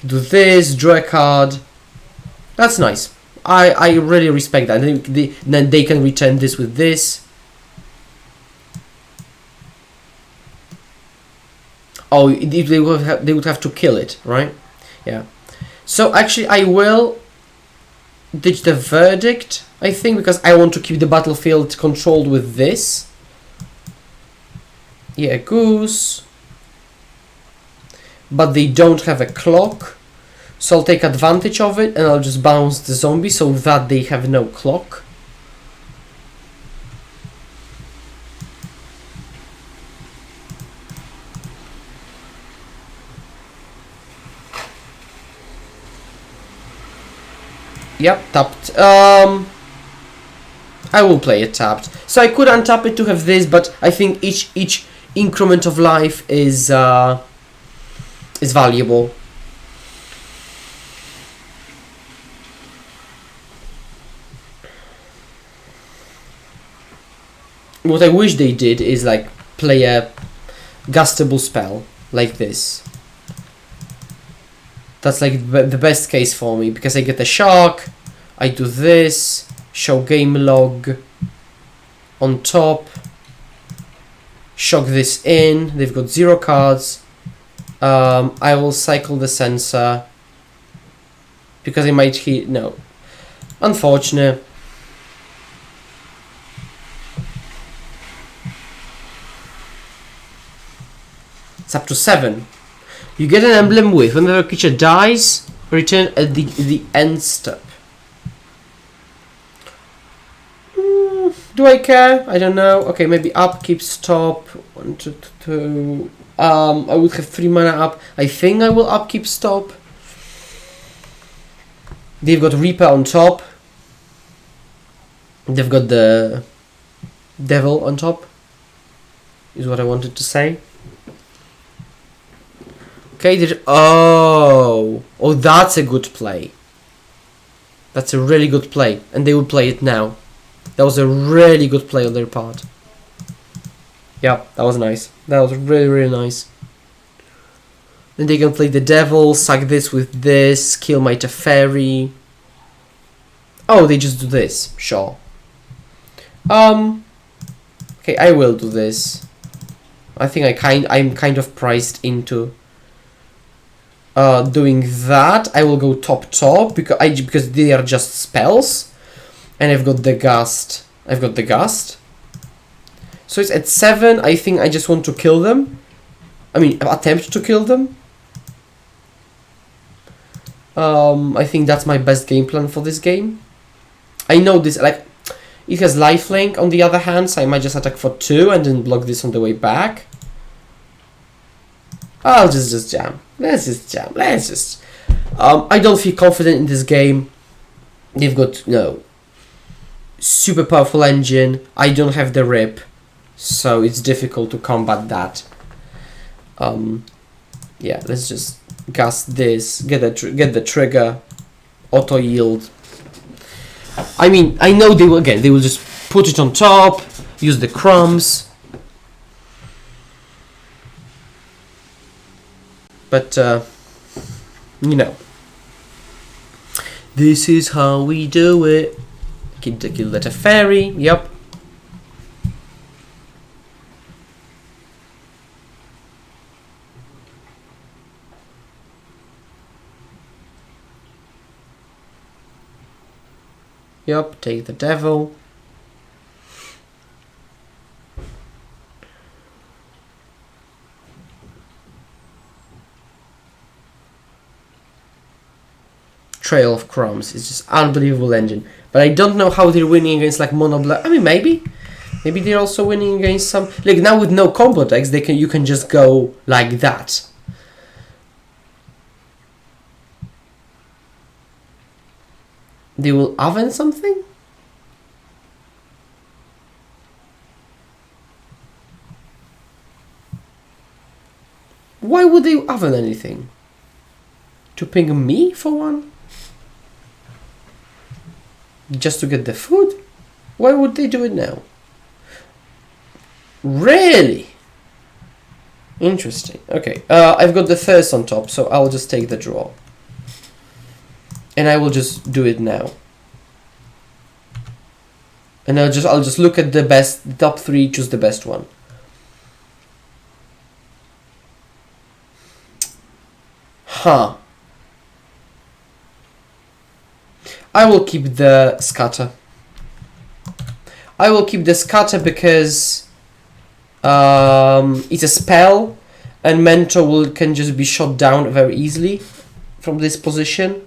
Do this, draw a card. That's nice. I really respect that. Then they can return this with this. Oh, they would have to kill it, right? Yeah. So actually, I will ditch the verdict, I think, because I want to keep the battlefield controlled with this. Yeah, goose. But they don't have a clock, so I'll take advantage of it and I'll just bounce the zombie so that they have no clock. Yep, tapped. I will play it tapped. So I could untap it to have this, but I think each increment of life is valuable. What I wish they did is like play a gustable spell like this. That's like the best case for me, because I get a shark, I do this, show game log on top, shock this in, they've got 0 cards. I will cycle the Censor because I might hit. No, Unfortunate. It's up to 7. You get an emblem with whenever a creature dies, return at the end step. Do I care? I don't know. Okay, maybe upkeep, stop. 1, 2, 2. I would have 3 mana up. I think I will upkeep, stop. They've got Reaper on top. They've got the Devil on top. Is what I wanted to say. Okay, oh, that's a good play. That's a really good play, and they will play it now. That was a really good play on their part. Yeah, that was nice. That was really, really nice. Then they can play the Devil, sack this with this, kill my Teferi. Oh, they just do this. Sure. Okay, I will do this. I think I'm kind of priced into doing that. I will go top because they are just spells, and I've got the Gust. So it's at 7. I think I just want to kill them. I mean, attempt to kill them. I think that's my best game plan for this game. I know this, like, it has lifelink on the other hand, so I might just attack for 2 and then block this on the way back. I'll just jam. Let's just jam. I don't feel confident in this game. They've got, super powerful engine. I don't have the rip, so it's difficult to combat that. Yeah, let's just Gust this, get the trigger, auto yield. I mean, I know they will just put it on top, use the crumbs. But, this is how we do it. Kill the Teferi, yep. Yep, take the Devil. Trail of Crumbs is just unbelievable engine. But I don't know how they're winning against like Mono Black. I mean, maybe they're also winning against some, like, now with no combo decks, you can just go like that. They will oven something? Why would they oven anything? To ping me for one? Just to get the food? Why would they do it now? Really? Interesting. Okay, I've got the thirst on top, so I'll just take the draw. And I will just do it now. And I'll just look at the best, top 3, choose the best one. Huh. I will keep the Scatter. I will keep the Scatter because it's a spell, and Mentor can just be shot down very easily from this position.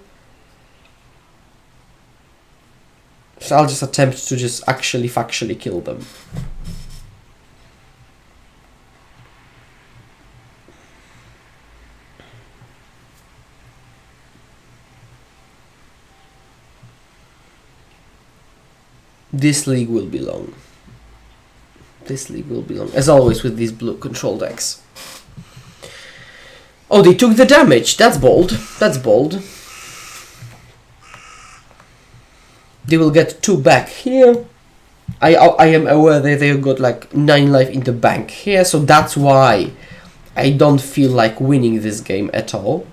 So I'll just attempt to just factually kill them. This league will be long. As always with these blue control decks. Oh, they took the damage. That's bold. They will get 2 back here. I am aware that they got like 9 life in the bank here, so that's why I don't feel like winning this game at all.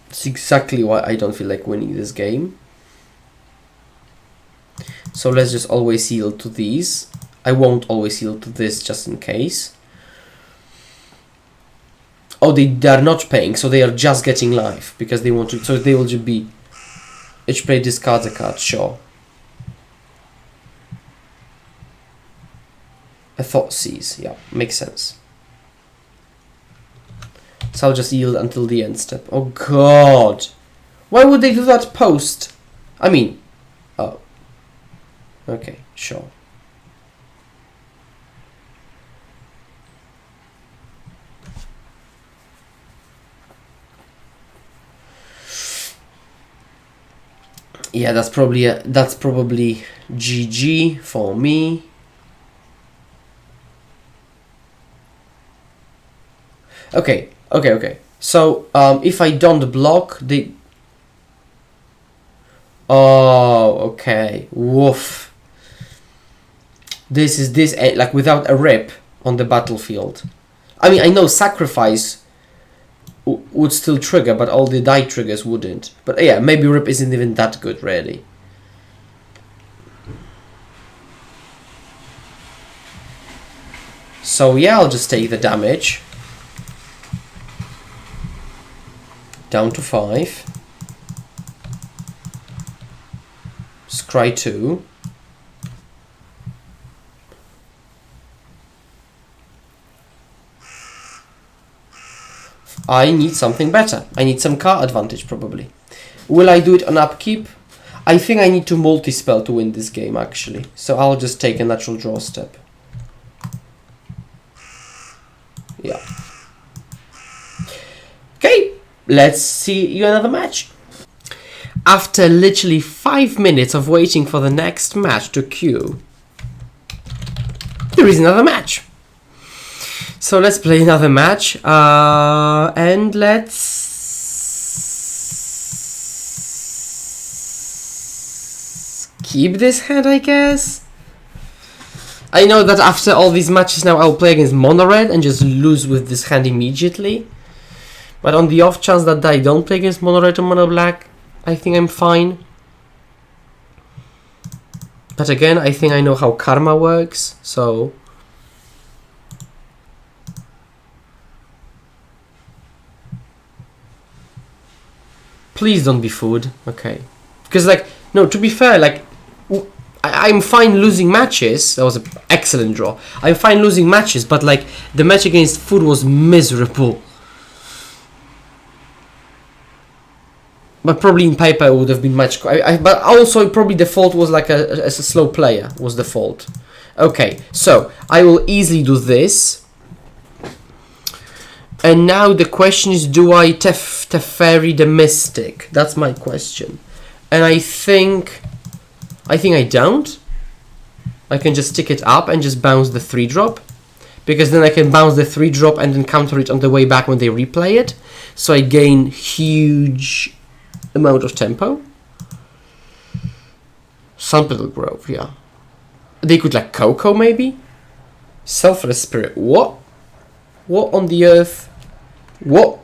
That's exactly why I don't feel like winning this game. So let's just always yield to these. I won't always yield to this just in case. Oh, they're not paying, so they are just getting life because they want to. So they will just be. Each player discards a card. Sure. A thought seize. Yeah, makes sense. So I'll just yield until the end step. Oh God, why would they do that post? I mean, oh. Okay, sure. Yeah, that's probably GG for me. Okay. So if I don't block, they. Oh, okay. Woof. This is like without a rip on the battlefield. I mean, I know sacrifice would still trigger, but all the die triggers wouldn't. But yeah, maybe rip isn't even that good, really. So yeah, I'll just take the damage. Down to 5. Scry 2. I need something better. I need some card advantage, probably. Will I do it on upkeep? I think I need to multi-spell to win this game, actually. So I'll just take a natural draw step. Yeah. Okay, let's see you another match. After literally 5 minutes of waiting for the next match to queue, there is another match. So let's play another match, and let's keep this hand, I guess. I know that after all these matches now I'll play against mono red and just lose with this hand immediately. But on the off chance that I don't play against mono red or mono black, I think I'm fine. But again, I think I know how karma works, so... Please don't be food. Okay. Because, like, no, to be fair, like, I'm fine losing matches. That was an excellent draw. I'm fine losing matches, but, like, the match against food was miserable. But probably in paper it would have been much... but also probably the fault was like a slow player was the fault. Okay, so I will easily do this. And now the question is, do I Teferi the Mystic? That's my question. And I think I don't. I can just stick it up and just bounce the 3-drop. Because then I can bounce the 3-drop and then counter it on the way back when they replay it. So I gain huge amount of tempo. Sample Grove, yeah. They could like Coco maybe? Selfless Spirit. What? What on the earth? What?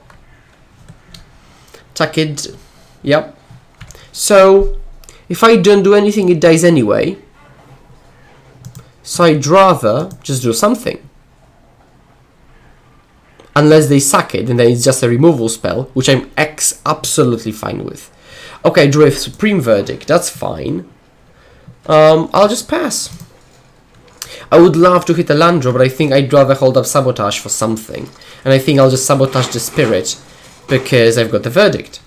Takid. Yep. So, if I don't do anything, it dies anyway. So I'd rather just do something. Unless they sack it, and then it's just a removal spell, which I'm absolutely fine with. Okay, I drew a Supreme Verdict. That's fine. I'll just pass. I would love to hit a land draw, but I think I'd rather hold up Sabotage for something. And I think I'll just Sabotage the Spirit, because I've got the Verdict.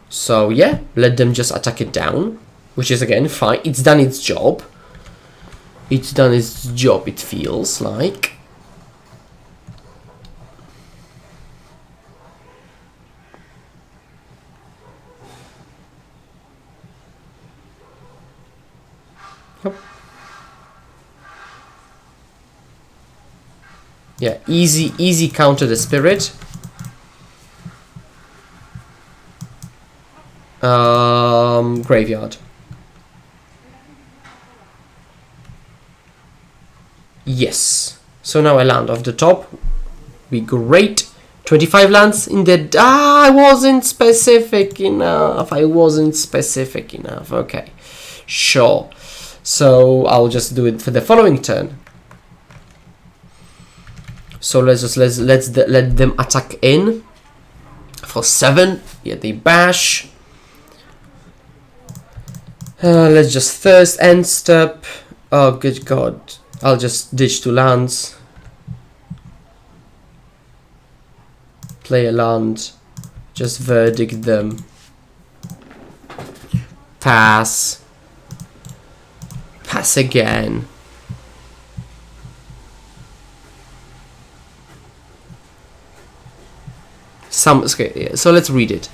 So yeah, let them just attack it down, which is again fine. It's done its job. It's done its job, it feels like. Yeah, easy counter the Spirit. Graveyard. Yes. So now I land off the top. Be great. 25 lands in the... I wasn't specific enough. Okay. Sure. So I'll just do it for the following turn. So let them attack in for 7. Yeah, they bash. Let's just thirst end step. Oh, good God! I'll just ditch 2 lands. Play a land. Just verdict them. Pass. Pass again. Okay, so let's read it.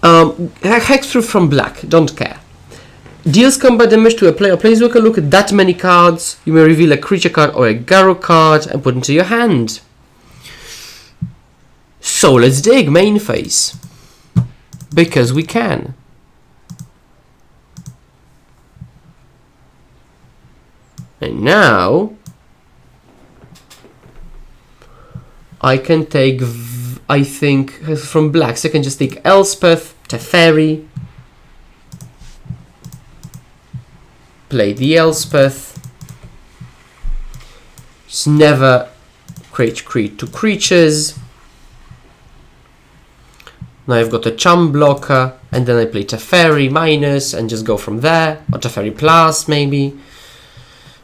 Hexproof from black, don't care. Deals combat damage to a player or planeswalker. Look at that many cards. You may reveal a creature card or a Garrow card and put into your hand. So let's dig main phase. Because we can. And now I can take, I think, from black. So I can just take Elspeth, Teferi. Play the Elspeth. Just never create 2 creatures. Now I've got a Chum blocker, and then I play Teferi minus and just go from there, or Teferi plus maybe.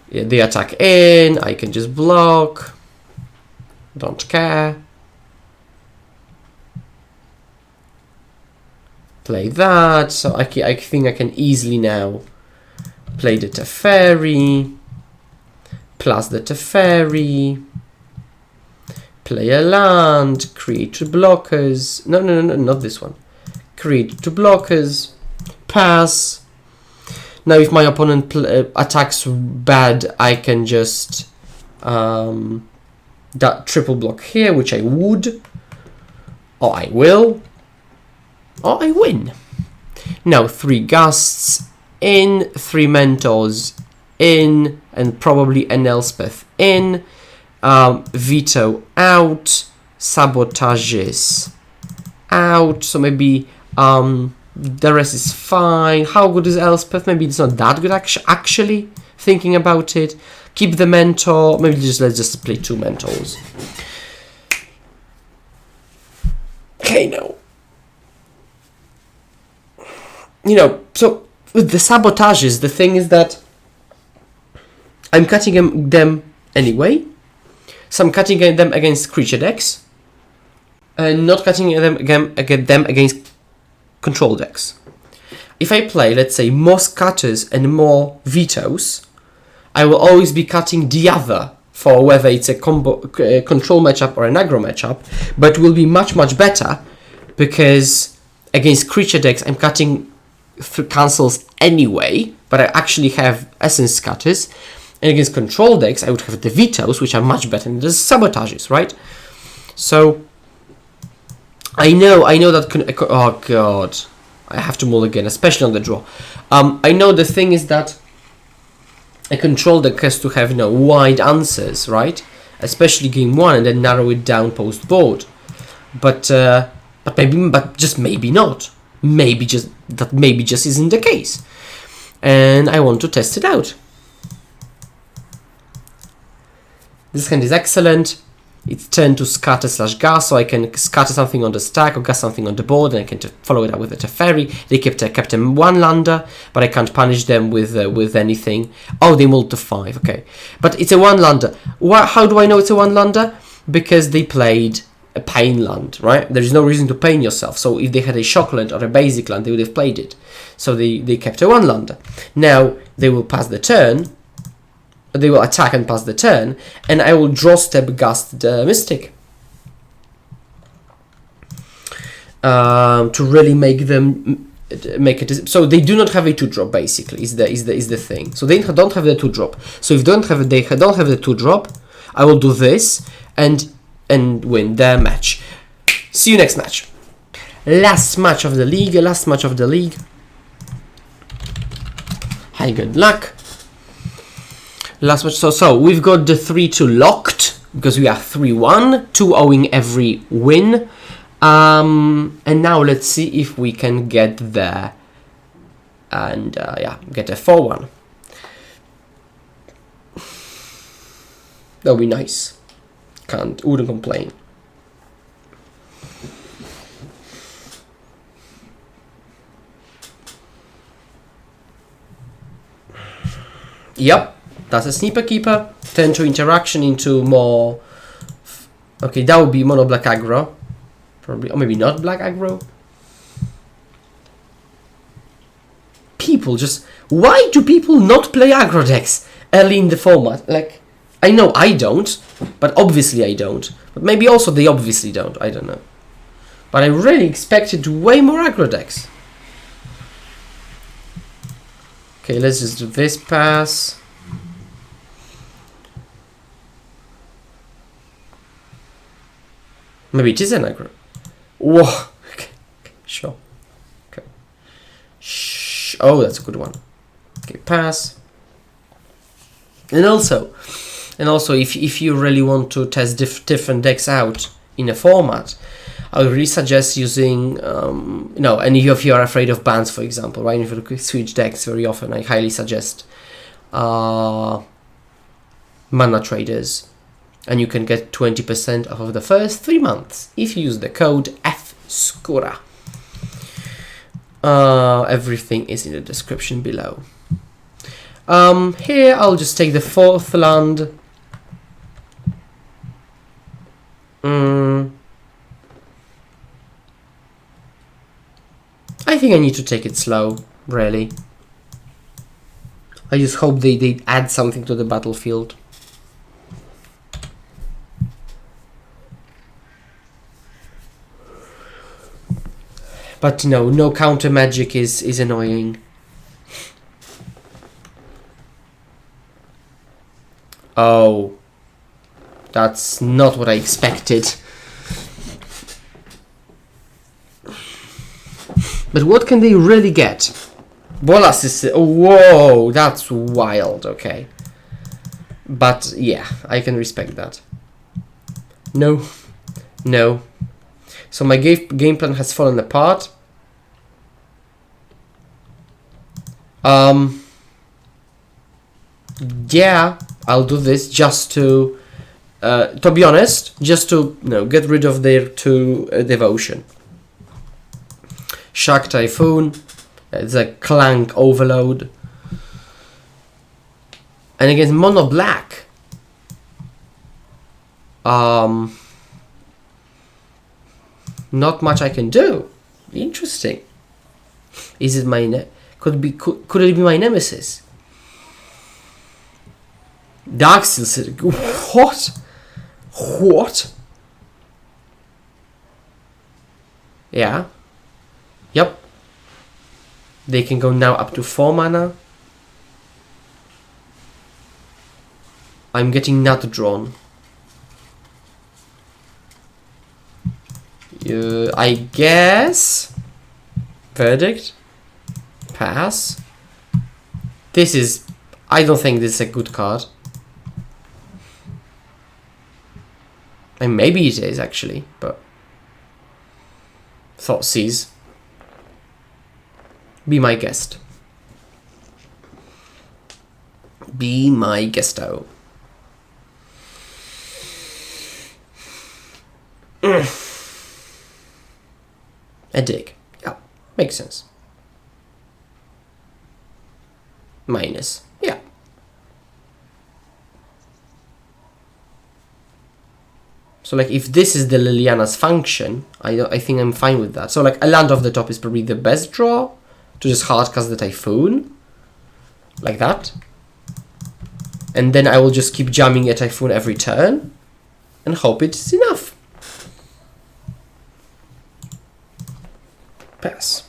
Yeah, they attack in, I can just block. Don't care. Play that, so I think I can easily now play the Teferi, plus the Teferi, play a land, create 2 blockers. No, not this one. Create 2 blockers, pass. Now if my opponent attacks bad, I can just that triple block here, which I would, or I will, or I win. Now 3 gusts in, 3 mentors in, and probably an Elspeth in. Veto out, sabotages out, so maybe the rest is fine. How good is Elspeth? Maybe it's not that good actually, thinking about it. Keep the mentor, maybe let's just play 2 mentors. Okay, now, so with the sabotages, the thing is that I'm cutting them anyway. So I'm cutting them against creature decks, and not cutting them against control decks. If I play, let's say, more scatters and more vetoes, I will always be cutting the other for whether it's a control matchup or an aggro matchup, but will be much better because against creature decks I'm cutting through cancels anyway, but I actually have essence scatters. And against control decks, I would have the vetoes, which are much better than the sabotages, right? So I know that. Oh God, I have to mulligan, especially on the draw. I know the thing is that a control deck has to have wide answers, right? Especially game 1, and then narrow it down post board. But just maybe not. Maybe just isn't the case, and I want to test it out. This hand is excellent. It's turned to scatter/gas, so I can scatter something on the stack or gas something on the board, and I can follow it up with a Teferi. They kept a 1 lander, but I can't punish them with anything. Oh, they mulled to 5. Okay, but it's a 1 lander. How do I know it's a 1 lander? Because they played a pain land, right? There is no reason to pain yourself. So if they had a shock land or a basic land, they would have played it. So they kept a 1 lander. Now they will pass the turn. They will attack and pass the turn, and I will draw step gust the Mystic to really make them make it. So they do not have a 2-drop. Basically, is the thing. So they don't have the 2-drop. So if they don't have the 2-drop, I will do this and win the match. See you next match. Last match of the league. Hi, good luck. Last match. So we've got the 3-2 locked because we are 3-1, 2-0ing every win. And now let's see if we can get there and get a 4-1. That'll be nice. Wouldn't complain. Yep, that's a Sniper Keeper. Turn to interaction into more... Okay, that would be mono black aggro. Probably, or maybe not black aggro. People just... Why do people not play aggro decks early in the format? Like, I know I don't, but obviously I don't. But maybe also they obviously don't, I don't know. But I really expected way more aggro decks. Okay, let's just do this pass. Maybe it is an aggro. Whoa. Okay, sure. Okay. Oh, that's a good one. Okay, pass. And also, if you really want to test different decks out in a format, I would really suggest using, and if you are afraid of bans, for example, right? If you switch decks very often, I highly suggest Mana Traders. And you can get 20% off of the first 3 months if you use the code FSCURA. Everything is in the description below. Here I'll just take the 4th land. I think I need to take it slow, really. I just hope they add something to the battlefield. But no counter magic is annoying. Oh, that's not what I expected. But what can they really get? Bolas is... Whoa, that's wild, okay. But yeah, I can respect that. No. So my game plan has fallen apart. Yeah, I'll do this just to be honest, just to get rid of their 2 devotion. Shark Typhoon, it's a Clank Overload. And against Mono Black, not much I can do. Interesting. Is it my could it be my Nemesis? Dark Steel City. What? Yeah. Yep. They can go now up to 4 mana. I'm getting Nut Drawn. I guess. Verdict. Pass. This is... I don't think this is a good card. And maybe it is actually, but... Thoughtseize. Be my guest. Be my guesto. A dig. Yeah, makes sense. Minus. Yeah. So like if this is the Liliana's function, I think I'm fine with that. So like a land off the top is probably the best draw to just hardcast the Typhoon. Like that. And then I will just keep jamming a Typhoon every turn and hope it's enough. Pass.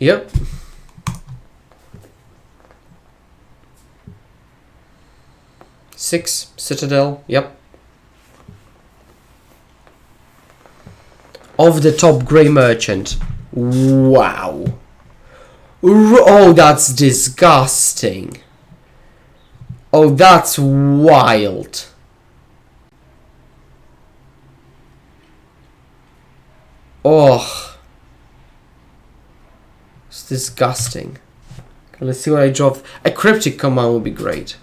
Yep. Six Citadel. Yep. Of the top Grey Merchant. Wow. Oh, that's disgusting. Oh, that's wild. Oh. It's disgusting. Let's see what I drop. A cryptic command would be great.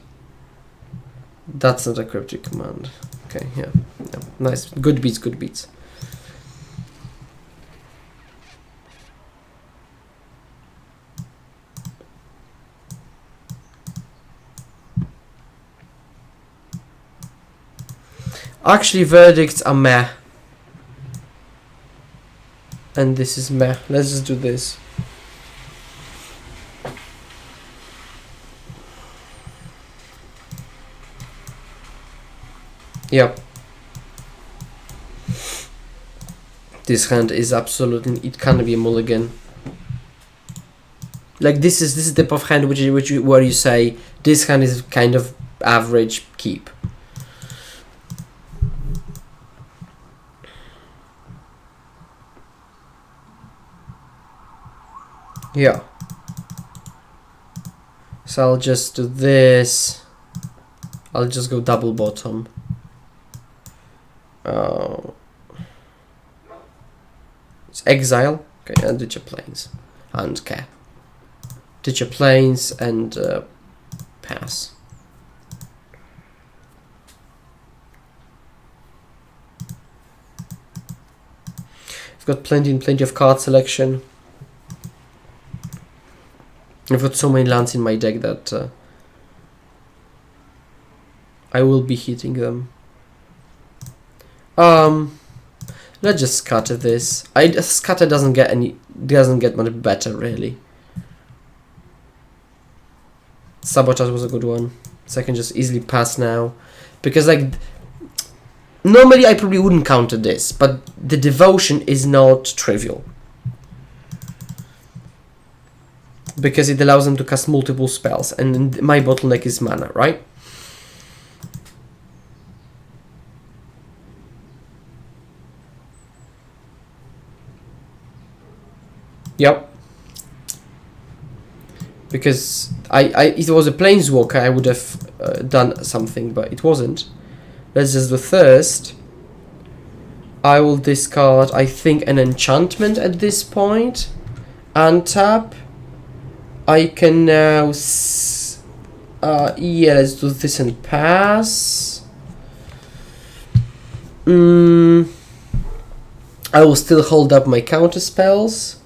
That's not a cryptic command. Okay, yeah. Nice. Good beats, good beats. Actually, verdicts are meh. And this is meh. Let's just do this. Yep. This hand is absolutely, it can't be a mulligan. Like this is the type of hand where you say this hand is kind of average keep. Yeah. So I'll just do this. I'll just go double bottom. It's exile. Okay, and ditch your planes. And care. Ditch your planes and pass. I've got plenty of card selection. I've got so many lands in my deck that I will be hitting them. Let's just scatter this. Scatter doesn't get much better really. Sabotage was a good one, so I can just easily pass now, because like normally I probably wouldn't counter this, but the devotion is not trivial. Because it allows them to cast multiple spells, and my bottleneck is mana, right? Yep. Because if it was a planeswalker, I would have done something, but it wasn't. Let's just do Thirst. I will discard, I think, an enchantment at this point. Untap. I can now, yeah, let's do this and pass. I will still hold up my counter spells.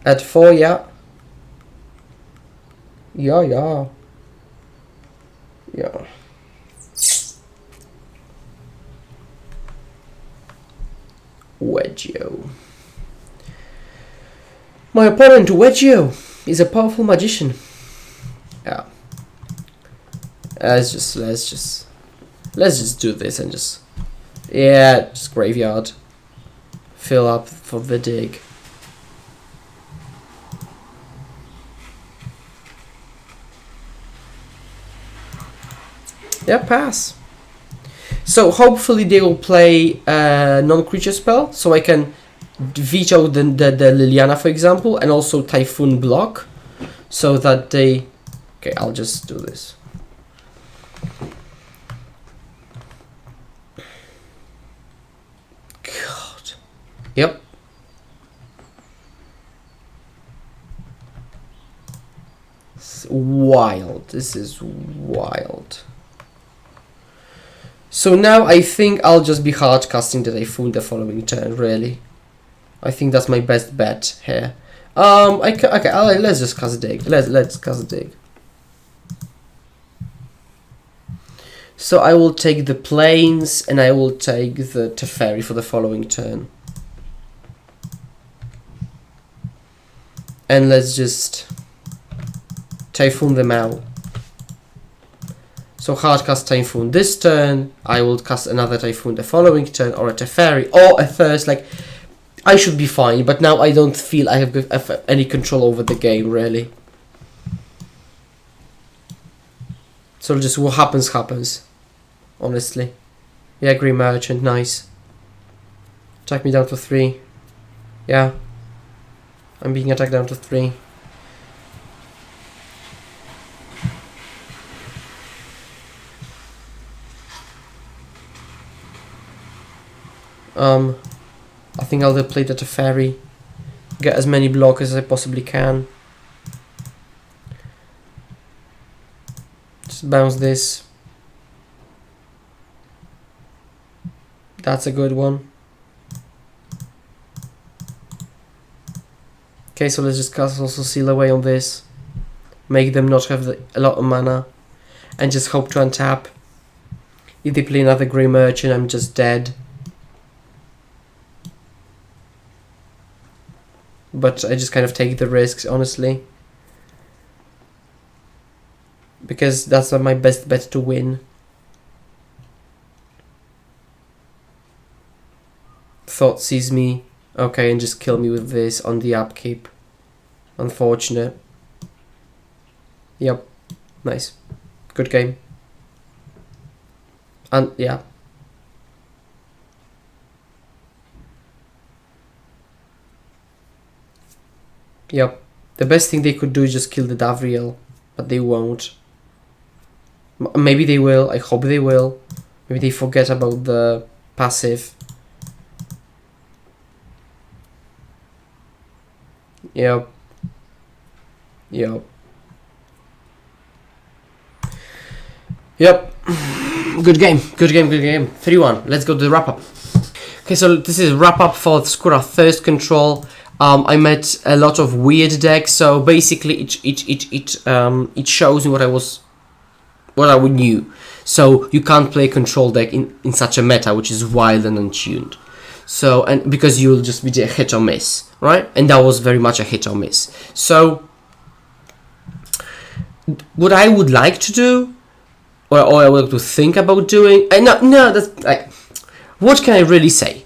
At 4, yeah. Yeah. Wedgio. My opponent, Wedgio, is a powerful magician. Yeah. Let's just do this and just graveyard. Fill up for the dig. Yeah, pass. So hopefully they will play a non-creature spell, so I can veto the Liliana, for example, and also Typhoon block, so that they... Okay, I'll just do this. God. Yep. It's wild. This is wild. So now I think I'll just be hard casting the Typhoon the following turn, really. I think that's my best bet here. Okay, let's just cast a dig. Let's cast a dig. So I will take the planes and I will take the Teferi for the following turn. And let's just Typhoon them out. So hard cast Typhoon this turn, I will cast another Typhoon the following turn, or a Teferi, or a Thirst. Like, I should be fine, but now I don't feel I have any control over the game, really. So just what happens, happens. Honestly. Yeah, Green Merchant, nice. Attack me down to 3. Yeah. I'm being attacked down to 3. I think I'll play the Teferi, get as many blockers as I possibly can. bounce this. That's a good one. Okay, so let's just cast also Seal Away on this. Make them not have a lot of mana. And just hope to untap. If they play another Grey Merchant, I'm just dead. But I just kind of take the risks, honestly. Because that's my best bet to win. Thought sees me. Okay, and just kill me with this on the upkeep. Unfortunate. Yep. Nice. Good game. And yeah. Yep. The best thing they could do is just kill the Davriel. But they won't. Maybe they will. I hope they will. Maybe they forget about the passive. Yep. Yep. Yep. Good game. Good game. Good game. 3-1. Let's go to the wrap up. Okay, so this is wrap up for Skura Thirst Control. I met a lot of weird decks. So basically, it shows me what I knew. So you can't play a control deck in such a meta, which is wild and untuned. So, and because you'll just be a hit or miss, right? And that was very much a hit or miss. So what I would like to do, or I would like to think about doing, no, that's like, what can I really say?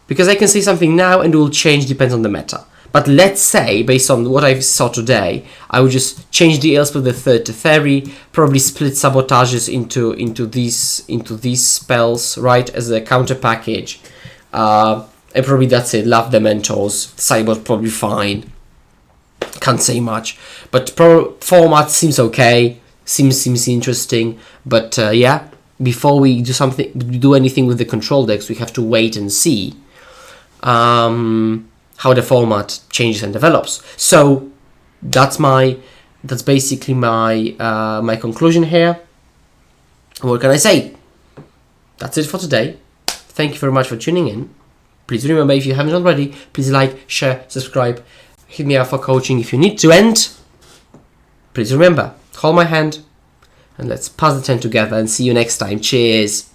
Because I can say something now and it will change, depends on the meta. But let's say, based on what I saw today, I would just change the Elspeth with the third Teferi, probably split Sabotages into these spells, right, as a counter package. And probably that's it. Love the Mentors. Cyborg probably fine. Can't say much, but format seems okay. Seems interesting. But yeah, before we do anything with the control decks, we have to wait and see how the format changes and develops. So that's basically my my conclusion here. What can I say? That's it for today. Thank you very much for tuning in. Please remember, if you haven't already, please like, share, subscribe, hit me up for coaching if you need to, and please remember, hold my hand and let's pass the turn together and see you next time. Cheers!